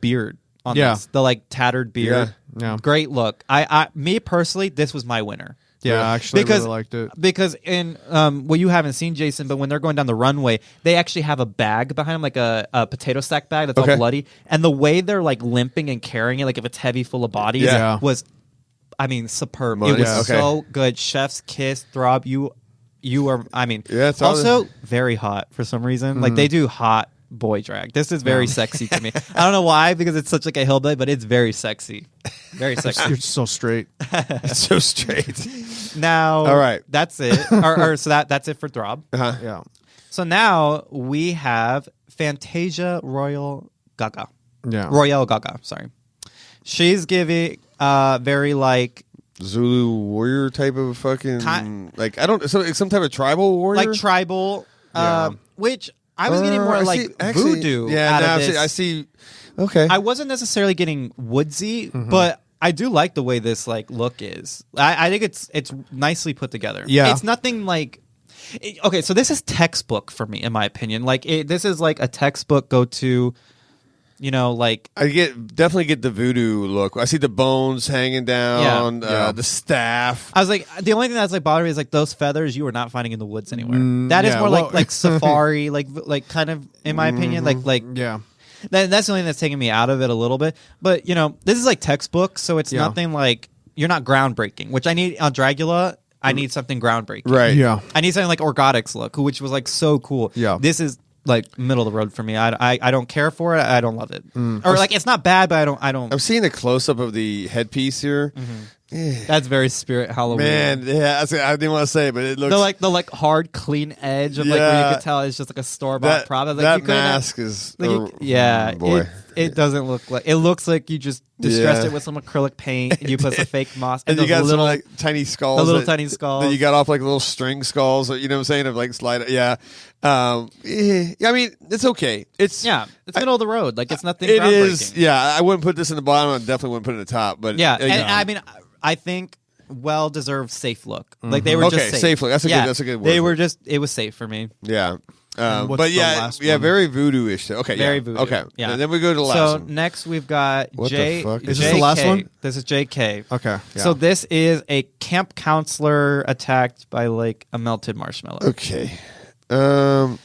beard on this. The tattered beard. Yeah. Great look. Me personally, this was my winner. Yeah, actually, I really liked it. Because in you haven't seen, Jason, but when they're going down the runway, they actually have a bag behind them, like a potato sack bag that's all bloody. And the way they're limping and carrying it, like if it's heavy, full of bodies, was, superb. It was so good. Chef's kiss, throb. You are. It's also very hot for some reason. Like they do hot boy drag. This is very sexy to me. I don't know why, because it's such a hillbilly, but it's very sexy. Very sexy. You're so straight. It's so straight. Now, all right, that's it. So that's it for Throb. Yeah. So now we have Fantasia Royal Gaga. Yeah. Royale Gaga. Sorry, she's giving very Zulu warrior type of fucking some type of tribal warrior, tribal, which. I was getting more voodoo. Yeah, out of this. I see. Okay, I wasn't necessarily getting woodsy, but I do like the way this look is. I think it's nicely put together. Yeah, it's nothing okay, so this is textbook for me, in my opinion. This is a textbook go to. I definitely get the voodoo look. I see the bones hanging down, the staff. I was the only thing that's bothering me is those feathers you are not finding in the woods anywhere. That is more like safari, kind of in my opinion, yeah. That's the only thing that's taking me out of it a little bit. But this is textbook, so it's nothing you're not groundbreaking, which I need on Dragula. I need something groundbreaking, right? Yeah, I need something like Orgotics look, which was so cool. Yeah, this is. Middle of the road for me. I don't care for it. I don't love it. Or it's not bad, but I don't. I'm seeing a close up of the headpiece here. That's very Spirit Halloween. Man, yeah, I didn't want to say it, but it looks the hard clean edge of where you could tell it's just a store bought product. That mask is boy. It doesn't look like. It looks like you just distressed it with some acrylic paint and you put some fake moss and you got little tiny skulls. The little tiny skulls that you got off little string skulls. You know what I'm saying? Of slide. Yeah. I mean, it's okay. It's middle of the road. It's nothing. It groundbreaking. is. Yeah, I wouldn't put this in the bottom. I definitely wouldn't put it in the top. But and I think well-deserved safe look. They were just safe look. That's a good word. They were just. It was safe for me. Yeah. But very voodoo-ish. Okay, very voodoo. Okay, yeah. And then we go to the last one. one. So next we've got what J. the fuck? Is this the last one? This is JK. Okay. Yeah. So this is a camp counselor attacked by a melted marshmallow. Okay. Let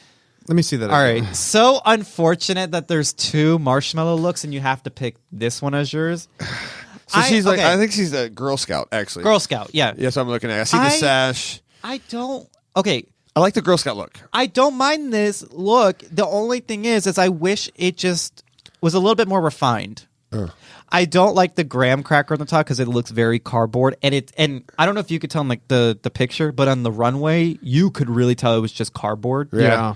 me see that. All right. So unfortunate that there's two marshmallow looks and you have to pick this one as yours. So she's I think she's a Girl Scout, actually. Girl Scout, yeah. Yes, I'm looking at. I see the sash. Okay. I like the Girl Scout look. I don't mind this look. The only thing is I wish it just was a little bit more refined. I don't like the graham cracker on the top because it looks very cardboard, and I don't know if you could tell in the picture, but on the runway you could really tell it was just cardboard. Yeah.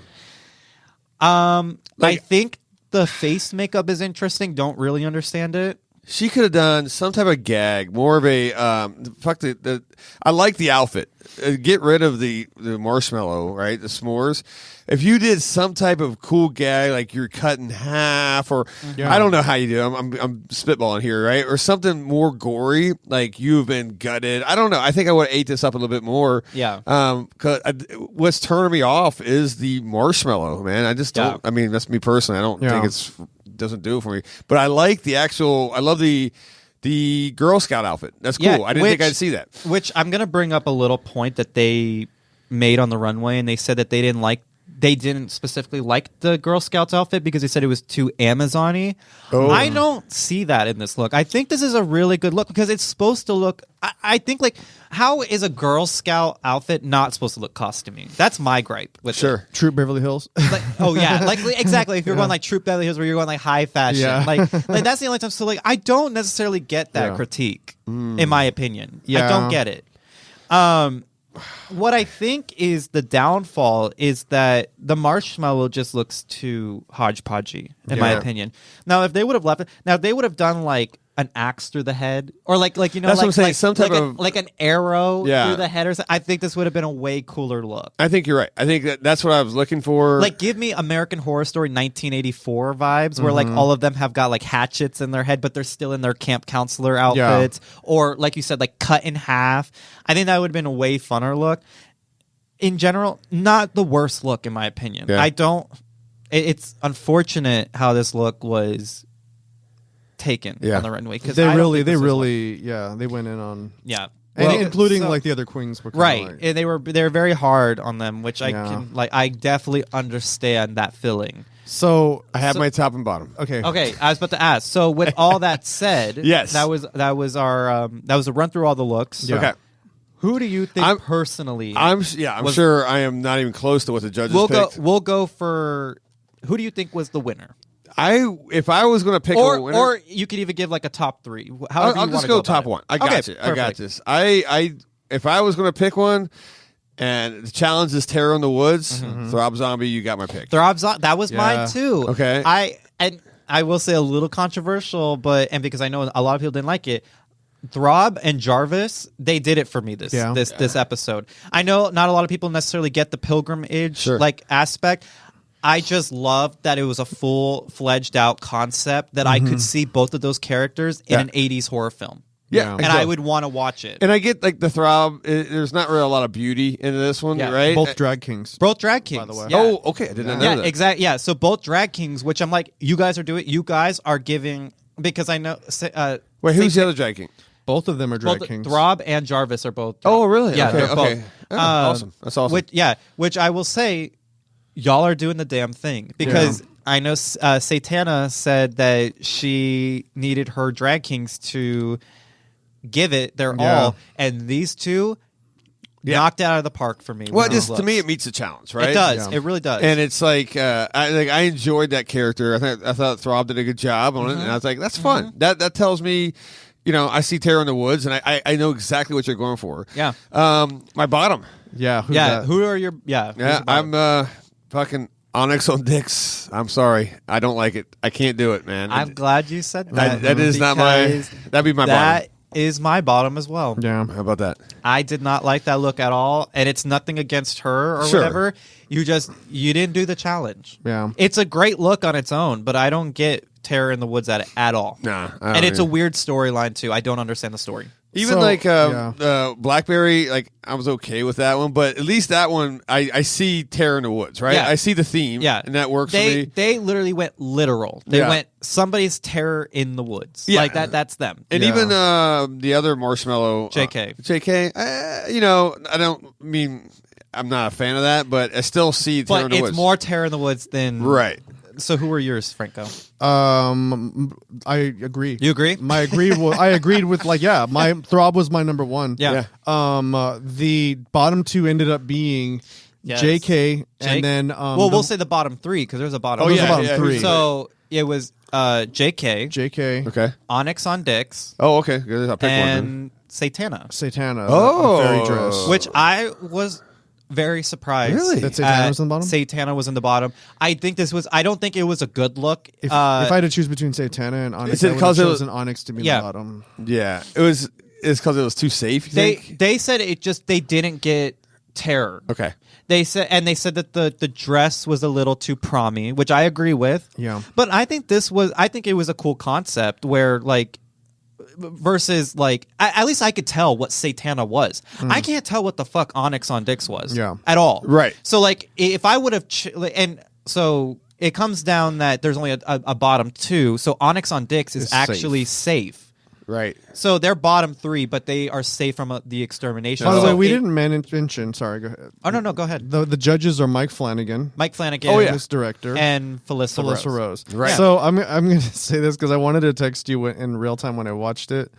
I think the face makeup is interesting. Don't really understand it. She could have done some type of gag, more of a I like the outfit. Get rid of the marshmallow, right? The s'mores. If you did some type of cool gag, like you're cut in half, or I don't know how you do. I'm spitballing here, right? Or something more gory, like you've been gutted. I don't know. I think I would have ate this up a little bit more. Yeah. Cause what's turning me off is the marshmallow, man. I just don't. I mean, that's me personally. I don't think doesn't do it for me. But I like I love the Girl Scout outfit. That's cool. I didn't think I'd see that. Which I'm going to bring up a little point that they made on the runway, and they said that they didn't like they didn't specifically like the Girl Scouts outfit because they said it was too Amazon-y. Oh. I don't see that in this look. I think this is a really good look because it's supposed to look. I think like how is a Girl Scout outfit not supposed to look costumey? That's my gripe with it. Troop Beverly Hills. Like, oh yeah, like exactly. If you're going like Troop Beverly Hills, where you're going like high fashion, like that's the only time. So like, I don't necessarily get that critique, in my opinion. I don't get it. What I think is the downfall is that the marshmallow just looks too hodgepodgey, in my opinion. Now, if they would have left it, if they would have done like an axe through the head, or like you know, that's like, what I'm saying, like, some type of like an arrow through the head, or something, I think this would have been a way cooler look. I think you're right. I think that's what I was looking for. Like, give me American Horror Story 1984 vibes, where like all of them have got like hatchets in their head, but they're still in their camp counselor outfits, or like you said, like cut in half. I think that would have been a way funner look. In general, not the worst look in my opinion. I don't. It's unfortunate how this look was taken on the runway because they went in on and including like the other queens were and they were very hard on them, which I definitely understand that feeling. So I have my top and bottom. Okay, I was about to ask. So with all that said, yes, that was our that was a run through all the looks. Okay. Who do you think personally? I'm sure I am not even close to what the judges picked. We'll go for who do you think was the winner? If I was going to pick a winner, or you could even give like a top three. I'll just go top one. I got you. Perfect. I got this. If I was going to pick one, and the challenge is Terror in the Woods, Throb Zombie, you got my pick. Throb Zombie, that was mine too. Okay, I will say a little controversial, but because I know a lot of people didn't like it. Throb and Jarvis, they did it for me this episode. I know not a lot of people necessarily get the pilgrimage like aspect. I just loved that it was a full-fledged out concept that I could see both of those characters in an 80s horror film. Yeah, and I would want to watch it. And I get like the Throb. There's not really a lot of beauty into this one, right? Both drag kings. Both drag kings. By the way. Yeah. Oh, okay. I did not know that. Yeah, exactly. Yeah, so both drag kings, which I'm like, you guys are doing. You guys are giving because I know. Wait, who's the other drag king? Both of them are drag kings. Throb and Jarvis are both. Oh, really? Yeah, okay, they're both. Oh, awesome. That's awesome. Which I will say, y'all are doing the damn thing because I know Satana said that she needed her drag kings to give it their all, and these two knocked it out of the park for me. Well, just to me, it meets the challenge, right? It does. Yeah. It really does. And it's like I enjoyed that character. I thought Throb did a good job on it, and I was like, that's fun. That tells me. You know, I see Terror in the Woods, and I know exactly what you're going for. Yeah. My bottom. Yeah. Who are your? Yeah. I'm fucking Onyx on Dix. I'm sorry, I don't like it. I can't do it, man. I'm glad you said that. That is not my. That'd be my bottom. That is my bottom as well. Yeah. How about that? I did not like that look at all, and it's nothing against her or whatever. You didn't do the challenge. Yeah. It's a great look on its own, but I don't get Terror in the Woods at all. Nah. And it's a weird storyline too. I don't understand the story. Even Blackberry, like I was okay with that one, but at least that one I see Terror in the Woods, right? Yeah. I see the theme, and that works for me. They literally went literal. They went somebody's terror in the woods, like that. That's them. And even the other marshmallow, JK. I don't mean I'm not a fan of that, but I still see Terror in the Woods. But it's more Terror in the Woods than right. So who were yours, Franco? I agree. You agree? I agreed with my Throb was my number one. Yeah. The bottom two ended up being JK and then we'll say the bottom three because there's a bottom. There's a bottom three. So it was JK. Okay. Onyx on Dix. Oh, okay. Good. I'll pick and one. Satana. Oh, fairy dress. Which I was very surprised. Really? That Satana was in the bottom? Satana was in the bottom. I don't think it was a good look. If I had to choose between Satana and Onyx, I would have chosen Onyx to be in the bottom. Yeah. It's because it was too safe, you think? They said they didn't get terror. Okay. They said that the dress was a little too promy, which I agree with. Yeah. But I think it was a cool concept where like versus like at least I could tell what Satana was. I can't tell what the fuck Onyx on Dix was at all. Right. So like if I would have and so it comes down that there's only a bottom two. So Onyx on Dix is actually safe. Right. So they're bottom 3, but they are safe from the extermination. By the So way, we didn't mention. Sorry, go ahead. Oh no, go ahead. The judges are Mike Flanagan, this director, and Felissa Rose. Right. So I'm going to say this because I wanted to text you in real time when I watched it.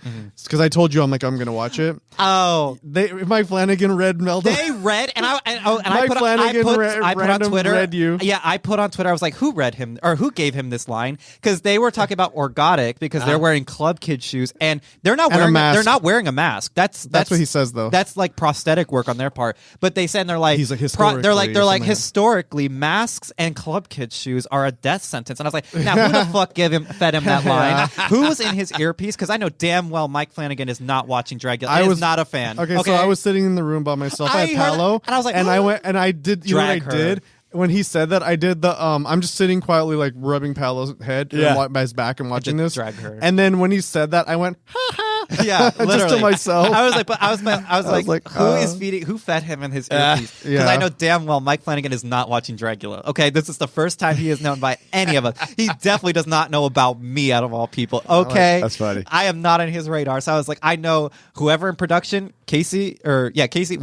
Because I told you I'm going to watch it. Oh, Mike Flanagan read Melda. they read, and I Mike put Flanagan I put on Twitter. read you. Yeah, I put on Twitter. I was like, who read him or who gave him this line? Because they were talking about Orgotic because they're wearing club kid shoes and they're not wearing a mask. They're not wearing a mask. That's what he says though. That's like prosthetic work on their part. But they said they're like he's like historically. they're like historically masks and club kid shoes are a death sentence. And I was like, now who the fuck fed him that line? Who was in his earpiece? Because I know damn well Mike Flanagan is not watching Dragula. I was not a fan. Okay, so I was sitting in the room by myself. I had Paolo, and I was like, and I went and I did. You know what I did? When he said that, I did the I'm just sitting quietly like rubbing Paolo's head by his back and watching this. Drag her. And then when he said that, I went ha ha. Yeah, literally. Just to myself. I was like, who fed him in his earpiece? Because I know damn well Mike Flanagan is not watching Dragula. Okay, this is the first time he is known by any of us. He definitely does not know about me out of all people. Okay, that's funny. I am not on his radar. So I was like, I know whoever in production, Casey, was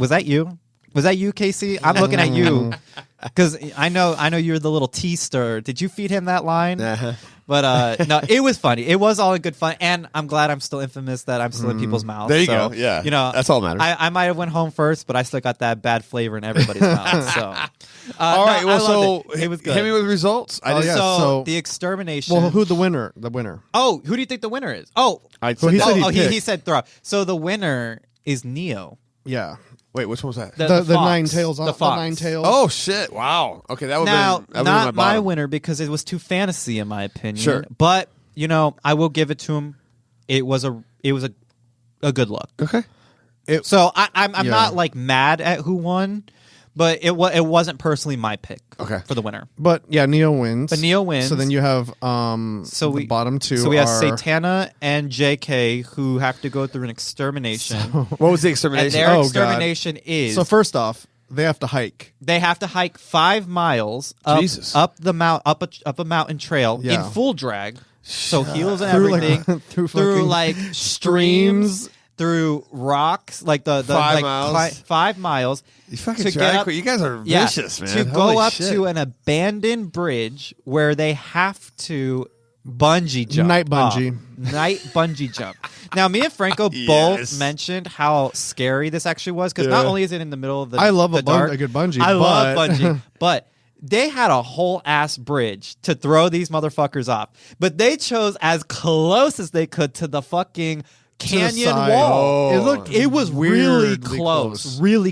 that you? Was that you, Casey? I'm looking at you because I know you're the little tea-stir. Did you feed him that line? But no, it was funny. It was all in good fun, and I'm glad I'm still infamous that I'm still in people's mouths. There you go. Yeah, that's all that matters. I might have went home first, but I still got that bad flavor in everybody's mouth. So, all right. Well, it was good. Hit me with results. So the extermination. Well, who the winner? The winner. Oh, who do you think the winner is? Oh, he said throw. So the winner is Neo. Yeah. Wait, which one was that? The nine tails. The fox. 9 tails. Oh shit! Wow. Okay, that would not be my winner because it was too fantasy in my opinion. Sure, but I will give it to him. It was a good look. Okay. So I'm not like mad at who won, but it wasn't personally my pick. Okay. For the winner. But yeah, Neo wins. But Neo wins. So then you have the bottom two. So we have Satana and JK who have to go through an extermination. What was the extermination? And their extermination is. So first off, they have to hike. They have to hike 5 miles up a mountain trail in full drag. So heels and everything through like streams. Through rocks, like the 5 miles. 5 miles. You fucking drag. You guys are vicious, man. To go up to an abandoned bridge where they have to bungee jump. Night bungee. Night bungee jump. Now, me and Franco both mentioned how scary this actually was because not only is it in the middle of the I love the dark, a good bungee. I love bungee, but they had a whole ass bridge to throw these motherfuckers off, but they chose as close as they could to the fucking canyon wall. It was really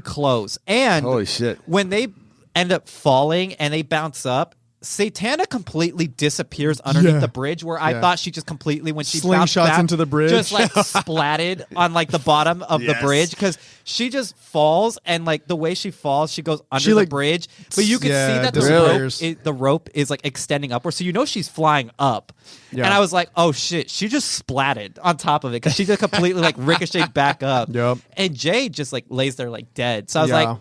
close. And holy shit, when they end up falling and they bounce up, Satana completely disappears underneath the bridge where I thought she just completely, when she bounced back, into the bridge, just like splatted on like the bottom of the bridge because she just falls and like the way she falls, she goes under the bridge, but you can see that the rope is like extending upward, so she's flying up. And I was like, oh shit, she just splatted on top of it because she just completely like ricocheted back up. And Jay just like lays there like dead. So I was like,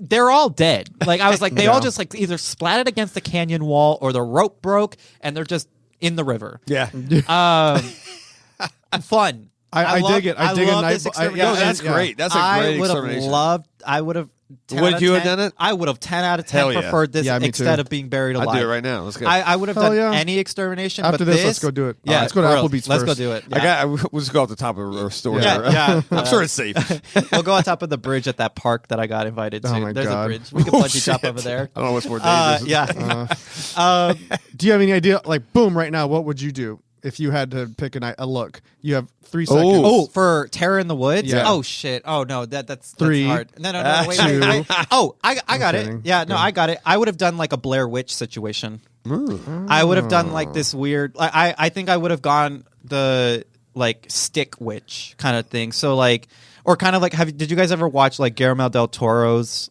they're all dead. Like I was like, they all just like either splatted against the canyon wall or the rope broke and they're just in the river. Yeah. Fun. I dig it. I dig a night. That's great. That's a great extermination. I would have. Would you have done it? I would have 10 out of 10 preferred this instead of being buried alive. I'd do it right now. Let's go. I would have done any extermination. After this, let's go do it. Yeah, let's go to Applebee's first. Let's go do it. Yeah. We'll just go off the top of our store. Yeah. I'm sure it's safe. We'll go on top of the bridge at that park that I got invited to. Oh my There's God. a bridge. We can bungee jump over there. I don't know what's more dangerous. Yeah. Do you have any idea? Like, boom, right now, what would you do? If you had to pick a look, you have 3 seconds. Oh, for Terror in the Woods? Yeah. Oh, shit. Oh, no, that's 3. hard. No, wait. Oh, I got it. Yeah, no, I got it. I would have done like a Blair Witch situation. I would have done like this weird... I think I would have gone the like stick witch kind of thing. So like... Or kind of like... Did you guys ever watch like Guillermo del Toro's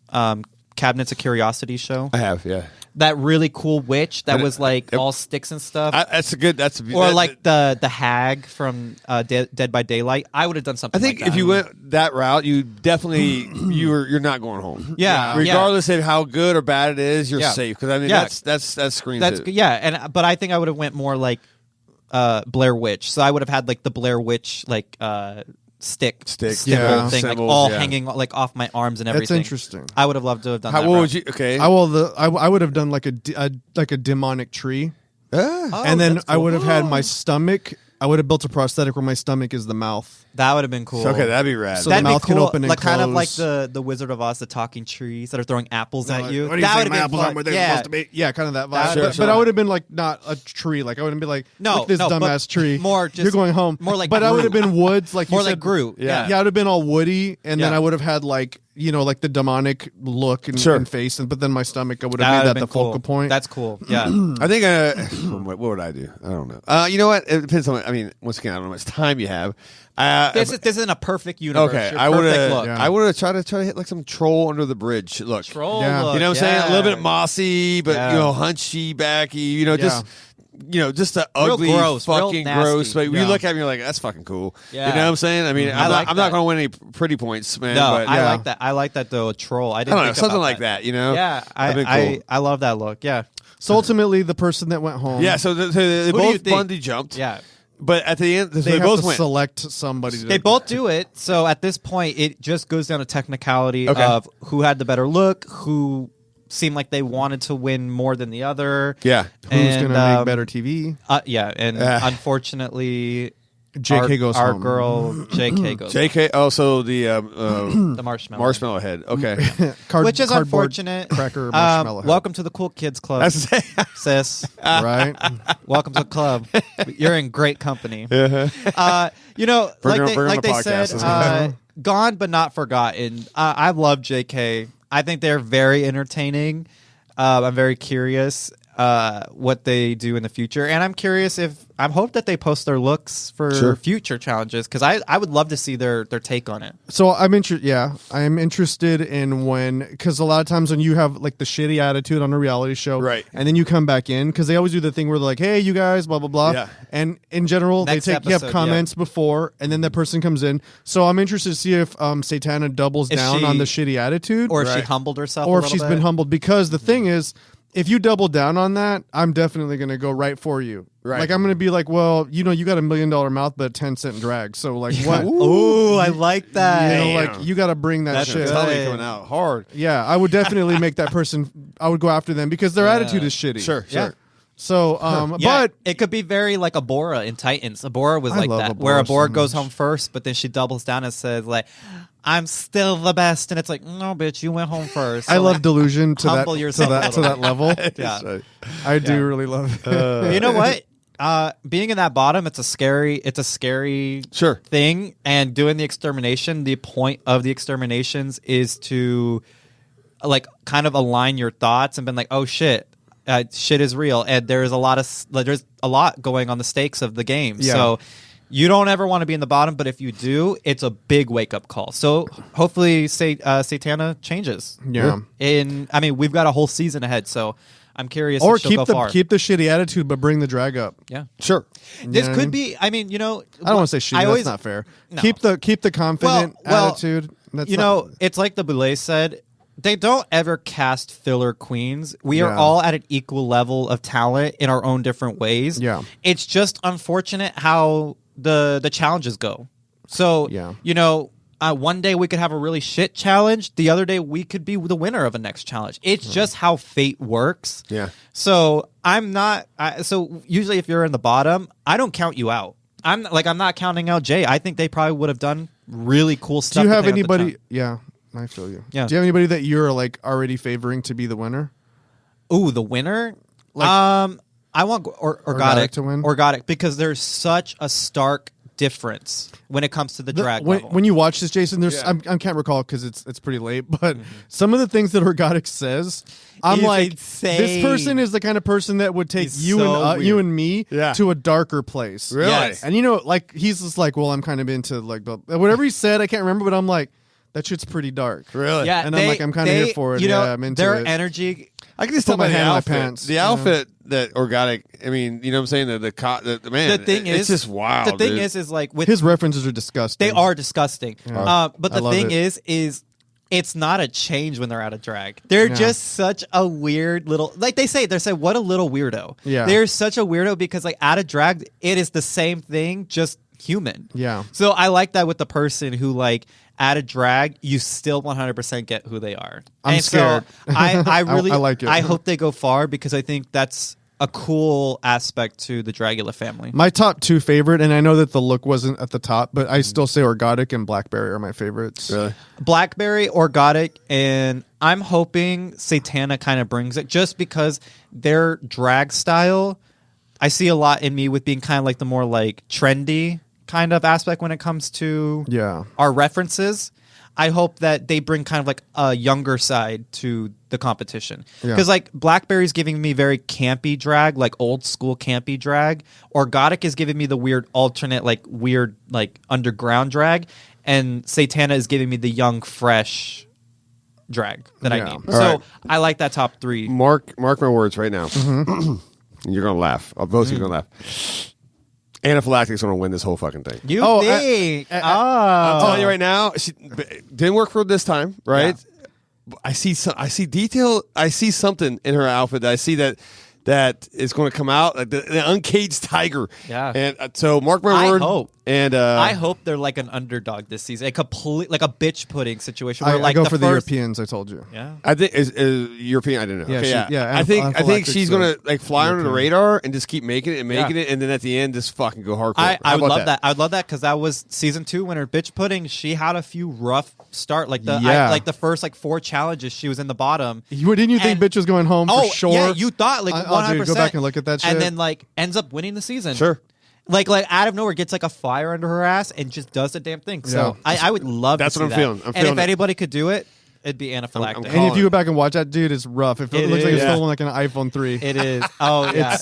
Cabinets of Curiosity show? I have, yeah. That really cool witch that was like all sticks and stuff. Or like the hag from Dead by Daylight. I would have done something. I think like that. if you went that route, you definitely you're not going home. Yeah, regardless of how good or bad it is, you're safe because I mean that screams it. Yeah, but I think I would have went more like Blair Witch. So I would have had like the Blair Witch like stick yeah. thing, Symbols, like all yeah. hanging like off my arms and everything. That's interesting. I would have loved to have done How that. what route. would you? Okay. I would have done like a demonic tree, Oh, and then that's I cool. would have had my stomach. I would have built a prosthetic where my stomach is the mouth. That would have been cool. Okay, that'd be rad. So That'd the be mouth cool. can open and like kind of like close. the Wizard of Oz, the talking trees that are throwing apples at Like, you. what do you That think would my have apples been are fun. where they're Yeah. supposed to be? Yeah, kind of that That vibe. would've But been I fun. would have been like not a tree. Like I wouldn't be like, No, look this no, but dumbass tree. more just- you're going home. more like but I would have Groot. been woods, like More you like said. Groot. Yeah. Yeah, I would have been all woody, and then Yeah. I would have had like like the demonic look and face, but then my stomach, I would have That made would've that the been cool. focal point. That's cool. Yeah. I think. What would I do? I don't know. You know what? It depends on. I mean, once again, I don't know how much time you have. this isn't a perfect universe. Okay, Your I would perfect have. look. Yeah. I would have tried to hit like some troll under the bridge. Look, Troll Yeah. look, you know what I'm saying? A little bit yeah. mossy, but Yeah. hunchy, backy. Just the Real ugly, gross, real fucking nasty. gross. But Yeah. you look at me, you're like, that's fucking cool. Yeah. You know what I'm saying? I mean, I I'm like not that. going to win any pretty points, man. No, but I yeah. like that. I like that though. A troll. I I didn't don't know, think something about like that. Yeah, That'd be cool. I love that look. Yeah, So ultimately, the person that went home, Yeah, so they Who do you both think? bungee jumped. yeah. But at the end, they they have both to went. select somebody. They both do it. So at this point, it just goes down to technicality Okay. of who had the better look, who seemed like they wanted to win more than the other. Yeah. Who's And, going to make better TV? Yeah, and unfortunately, JK goes our home. girl JK goes home. JK, also the The marshmallow. marshmallow head. Okay. Which is Cardboard unfortunate. Cracker marshmallow. head. Welcome to the Cool Kids Club, sis. right? Welcome to the club. You're in great company. Uh-huh. Like Bring on the they podcast said, as well. gone but not forgotten. I love JK. I think they're very entertaining. I'm very curious what they do in the future, and I'm curious I hope that they post their looks for future challenges because I would love to see their take on it. So I'm interested in because a lot of times when you have like the shitty attitude on a reality show, Right. and then you come back in because they always do the thing where they're like, "Hey, you guys, blah blah blah," Yeah. and in general Next you have episode, comments before, and then that person comes in. So I'm interested to see if Satana doubles If down she- on the shitty attitude, Or if she humbled herself, or a if little she's bit. been humbled. Because the thing is, if you double down on that, I'm definitely going to go right for you. Right. Like I'm going to be like, well, you got $1 million mouth, but 10-cent drag. So like what? Ooh, I like that. Like you got to bring that That's shit. good. Tummy coming out hard. Yeah, I would definitely make that person. I would go after them because their attitude is shitty. Sure. Yeah. So, Yeah, but it could be very like Abora in Titans. Abora was I like love that, Abora where so Abora goes much. home first, but then she doubles down and says like, "I'm still the best," and it's like, "No, bitch, you went home first." I So, love like, delusion to humble that yourself a to that level. Yeah. So- I do really love it. You know what? Being in that bottom, it's a scary Sure. thing. And doing the extermination, the point of the exterminations is to like kind of align your thoughts and been like, oh shit, shit is real, and there's a lot going on the stakes of the game. Yeah. So you don't ever want to be in the bottom, but if you do, it's a big wake up call. So hopefully, Satana changes. Yeah. We've got a whole season ahead, so I'm curious. Or if she'll go far. keep the shitty attitude, but bring the drag up. Yeah. Sure. This know what I could mean? be. I mean, I don't want to say shitty. That's not fair. No. Keep the confident Well, attitude. That's it's like the Boulay said. They don't ever cast filler queens. We are Yeah. all at an equal level of talent in our own different ways. Yeah. It's just unfortunate how the challenges go. So, Yeah. one day we could have a really shit challenge. The other day we could be the winner of a next challenge. It's just how fate works. Yeah. So so usually if you're in the bottom, I don't count you out. I'm not counting out Jay. I think they probably would have done really cool stuff. Do you that have they to anybody? challenge. Yeah, I feel you. Yeah. Do you have anybody that you're like already favoring to be the winner? Ooh, the winner? Like- I want Orgotic Orgotic to win? Orgotic because there's such a stark difference when it comes to the drag level. When you watch this, Jason, there's Yeah. I can't recall because it's pretty late, but some of the things that Orgotic says, I'm He's like, insane. this person is the kind of person that would take He's you so and you weird. and me Yeah. to a darker place. Really? Yes. And like he's just like, well, I'm kind of into like whatever he said, I can't remember, but I'm like, that shit's pretty dark. Really? Yeah, And I'm like, I'm kinda here for it. Yeah, I'm into their it. energy. I can just Put tell my by the hand in my outfit. pants, The you know? outfit that Orgotic. I mean, you know what I'm saying? The man. The thing it's is, just wild. The thing dude. is like with His references are disgusting. they are disgusting. Yeah. But I the love thing it. is it's not a change when they're out of drag. They're just such a weird little, like they say, what a little weirdo. Yeah. They're such a weirdo because like out of drag, it is the same thing, just human. Yeah. So I like that with the person who like out of drag, you still 100% get who they are. I'm scared. So I really, I like it. I hope they go far because I think that's a cool aspect to the Dragula family. My top 2 favorite, and I know that the look wasn't at the top, but I still say Orgotic and Blackberry are my favorites. Really? Blackberry, Orgotic, and I'm hoping Satana kind of brings it just because their drag style, I see a lot in me with being kind of like the more like trendy kind of aspect when it comes to our references. I hope that they bring kind of like a younger side to the competition. Because like Blackberry's giving me very campy drag, like old school campy drag. Orgotic is giving me the weird alternate, like weird, like underground drag. And Satana is giving me the young, fresh drag that I need. So I like that top 3. Mark my words right now. You're going to laugh. Both of you are going to laugh. Anaphylactic's going to win this whole fucking thing. You think? I'm telling you right now, she didn't work for her this time, right? Yeah. I see detail. I see something in her outfit that I see that is going to come out, like the uncaged tiger. Yeah. And so mark my word. Hope. And I hope they're like an underdog this season, like a bitch pudding situation. Where like I go for the Europeans. I told you. Yeah, I think is European. I don't know. Yeah, okay, I think she's gonna like fly under the radar and just keep making it, and then at the end just fucking go hardcore. I would love that. I would love that because that was season 2 when her bitch pudding. She had a few rough start, like the first like 4 challenges. She was in the bottom. Didn't you think bitch was going home for sure? Yeah, you thought like 100%. Go back and look at that shit. And then like ends up winning the season. Sure. Like out of nowhere gets like a fire under her ass and just does the damn thing. So I would love that's to see what I'm that. feeling. I'm and feeling if anybody could do it, it'd be Anaphylactic. And if you go back and watch that, dude, it's rough. It looks like it's stolen like an iPhone 3. It is. Oh yeah,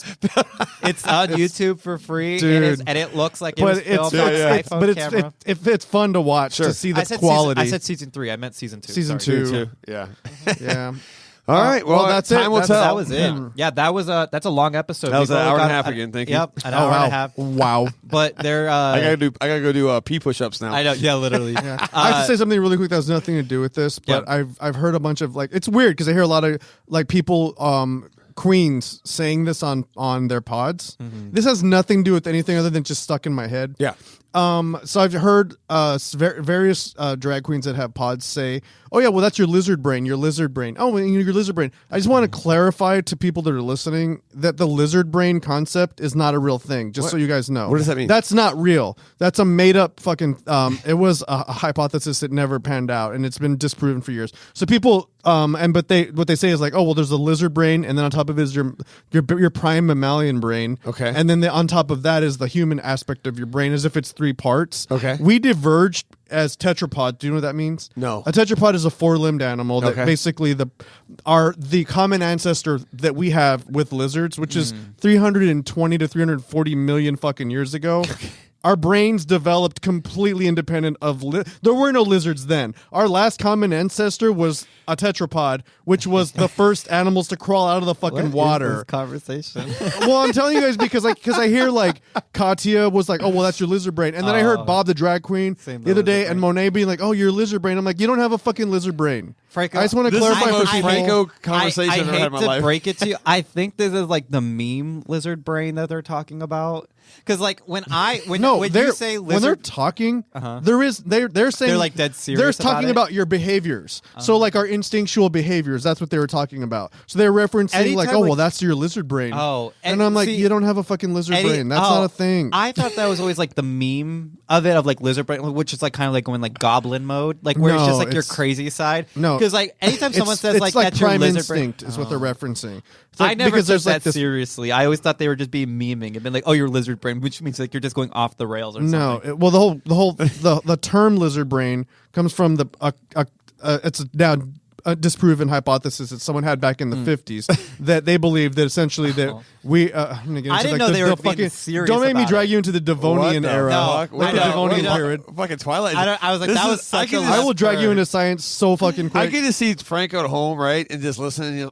it's on YouTube for free, dude. And it looks like it was filmed on an iPhone camera. It's fun to watch to see the quality. I said season 3. I meant season 2. Season 2. Yeah. Yeah. All right. Well, that's time it. will tell. That was it. Yeah, that's a long episode. That was an hour and a half again. Thank you. Yep, an hour and a half. Wow. But they're. I gotta go do pee push-ups now. I know. Yeah, literally. Yeah. I have to say something really quick that has nothing to do with this, but I've heard a bunch of like it's weird because I hear a lot of like people queens saying this on their pods. This has nothing to do with anything other than just stuck in my head. Yeah. So I've heard various drag queens that have pods say, "Oh yeah, well that's your lizard brain. Your lizard brain. Oh, your lizard brain." I just want to clarify to people that are listening that the lizard brain concept is not a real thing. Just so you guys know. What does that mean? That's not real. That's a made up fucking. It was a hypothesis that never panned out, and it's been disproven for years. So people, what they say is like, "Oh well, there's a lizard brain, and then on top of it is your prime mammalian brain. Okay, and then on top of that is the human aspect of your brain, as if it's 3 parts. Okay. We diverged as tetrapod. Do you know what that means? No. A tetrapod is a 4-limbed animal that basically the common ancestor that we have with lizards, which is 320 to 340 million fucking years ago. Our brains developed completely independent of there were no lizards then. Our last common ancestor was a tetrapod, which was the first animals to crawl out of the fucking water. What is this conversation? Well, I'm telling you guys because I hear like Katya was like, "Oh, well, that's your lizard brain," and then I heard Bob the drag queen the other day and Monet being like, "Oh, your lizard brain." I'm like, "You don't have a fucking lizard brain." Franco, I just want to clarify for people. Franco conversation I I've ever had in my hate to life. break it to you. I think this is like the meme lizard brain that they're talking about. Because like when you say lizard, when they're talking, they're saying they're like dead serious. They're talking about your behaviors. So like our instinctual behaviors. That's what they were talking about. So they're referencing like, "Oh, well, that's your lizard brain." Oh, and I'm like, you don't have a fucking lizard brain. That's not a thing. I thought that was always like the meme of it, of like lizard brain, which is like kind of like going like goblin mode, like where it's just like your crazy side. No, because like anytime someone says like that's prime your lizard instinct brain, is what they're referencing. I never took that this seriously. I always thought they were just being memeing and been like, "Oh, your lizard brain," which means like you're just going off the rails or something. No, the term lizard brain comes from it's now a disproven hypothesis that someone had back in the 50s that they believed that essentially that we. I'm gonna get into I didn't know they were being serious. Don't make me about drag it. you into the Devonian era. No, Like the Devonian period. Fucking Twilight. I was like, that was such a. I will drag you into science so fucking quick. I get to see Franco at home, right, and just listen. And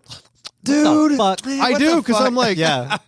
Dude, I do because I'm like, yeah.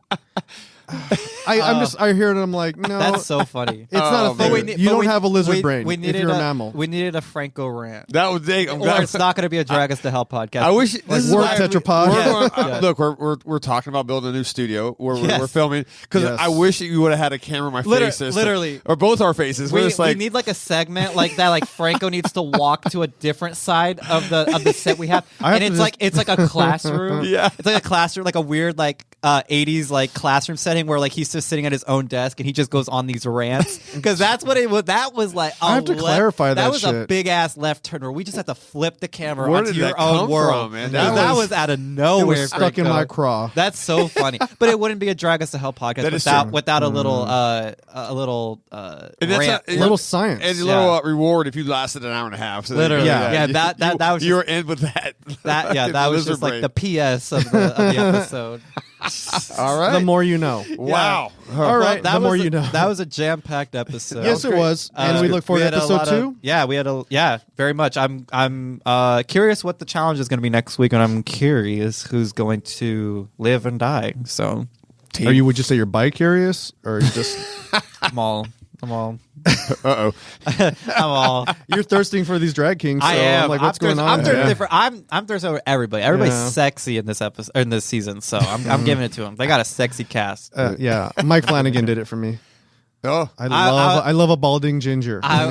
I hear it and I'm like, no. That's so funny. It's not a thing. You don't have a lizard brain if you're a mammal. We needed a Franco rant. That was or it's not going to be a Drag Us to Hell podcast. I wish this is work tetrapod. Look, we're talking about building a new studio where we're filming because I wish you would have had a camera on my face, literally, or both our faces. We need like a segment like that. Like Franco needs to walk to a different side of the set we have, and it's like a classroom. Yeah, it's like a classroom, like a weird like 80s like classroom setting where like he's just sitting at his own desk and he just goes on these rants because that's what it was. That was like I have to clarify that. That was shit. a big ass left turn where we just had to flip the camera Where onto did your that own come world, from, man? That was out of nowhere. It was stuck in Franco. my craw. That's so funny, but it wouldn't be a Drag Us to Hell podcast without a little rant, a little science, and a little reward if you lasted an hour and a half. So literally, that was you were in with that. That was just like the PS of the episode. All right. The more you know. Wow. All right. The more you know. That was a jam-packed episode. Yes, it was. And we look forward to episode 2. We had very much. I'm curious what the challenge is going to be next week, and I'm curious who's going to live and die. So, would you say you're bi-curious, or you just? I'm all. Uh-oh. I'm all. You're thirsting for these drag kings. So I am. I'm like, what's going on? I'm thirsty over everybody. Everybody's sexy in this episode, in this season. So I'm giving it to them. They got a sexy cast. Mike Flanagan did it for me. Oh, I love a balding ginger. I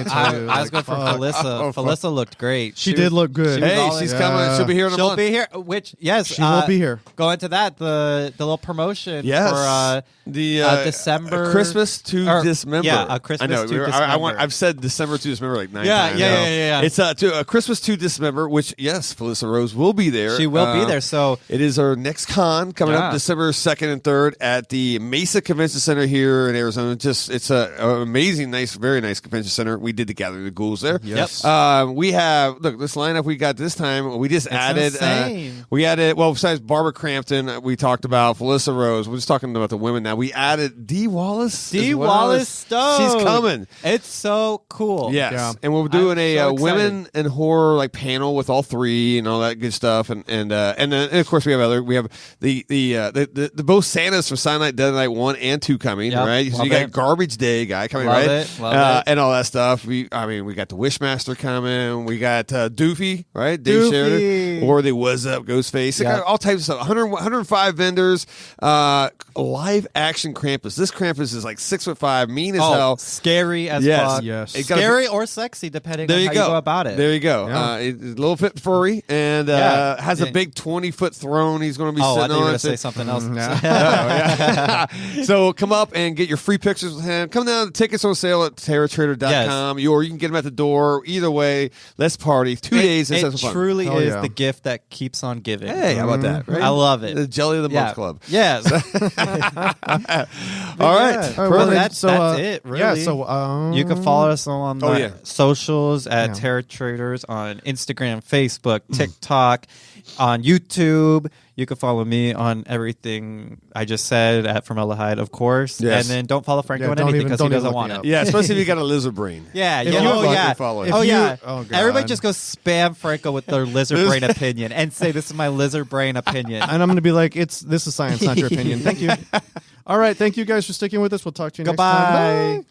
was going for Felissa. Felissa looked great. She did look good. She's coming. She'll be here in a month. She'll be here. Which she will be here. Go into that the little promotion for the December Christmas to Dismember. Yeah, Christmas to Dismember. I've said December to Dismember like 9 times. times. Yeah. It's to Christmas to Dismember, which Felissa Rose will be there. She will be there. So it is our next con coming up December 2nd and 3rd at the Mesa Convention Center here in Arizona. It's an amazing, nice, very nice convention center. We did the Gathering of the Ghouls there. Yes. We have this lineup we got this time. We just added. We added besides Barbara Crampton, we talked about Felissa Rose. We're just talking about the women now. We added Dee Wallace. Dee Wallace Stone. She's coming. It's so cool. Yes, and we're doing a women in horror like panel with all three and all that good stuff. And then of course we have the both Santas from Silent Night, Dead Night 1 and 2 coming. Right, so you got Garbage Day guy coming, Love right? Love it. And all that stuff. We got the Wishmaster coming. We got Doofy, right? Dave Sheridan, or the Was Up Ghostface. Got all types of stuff. 105 vendors. Live action Krampus. This Krampus is like 6'5", mean as hell, scary as fuck. Yes, scary or sexy depending on how you go about it. There you go. It's a little bit furry and has a big 20-foot throne. He's going to be sitting on. I thought you were going to say something else. So come up and get your free pictures with him. Come down. The tickets on sale at terratrader.com. Or you can get them at the door. Either way, let's party. 2 days. It truly is the gift that keeps on giving. Hey, how about that? Right? I love it. The Jelly of the Month Club. Yes. All right. Well, that's it, really. Yeah, so you can follow us on socials at Terror Traders on Instagram, Facebook, TikTok, on YouTube. You can follow me on everything I just said at Formaldehyde, of course. Yes. And then don't follow Franco on anything because he doesn't want it. Yeah, especially if you got a lizard brain. Everybody just goes spam Franco with their lizard brain opinion and say, this is my lizard brain opinion. And I'm going to be like, this is science, not your opinion. Thank you. All right. Thank you guys for sticking with us. We'll talk to you next time. Bye.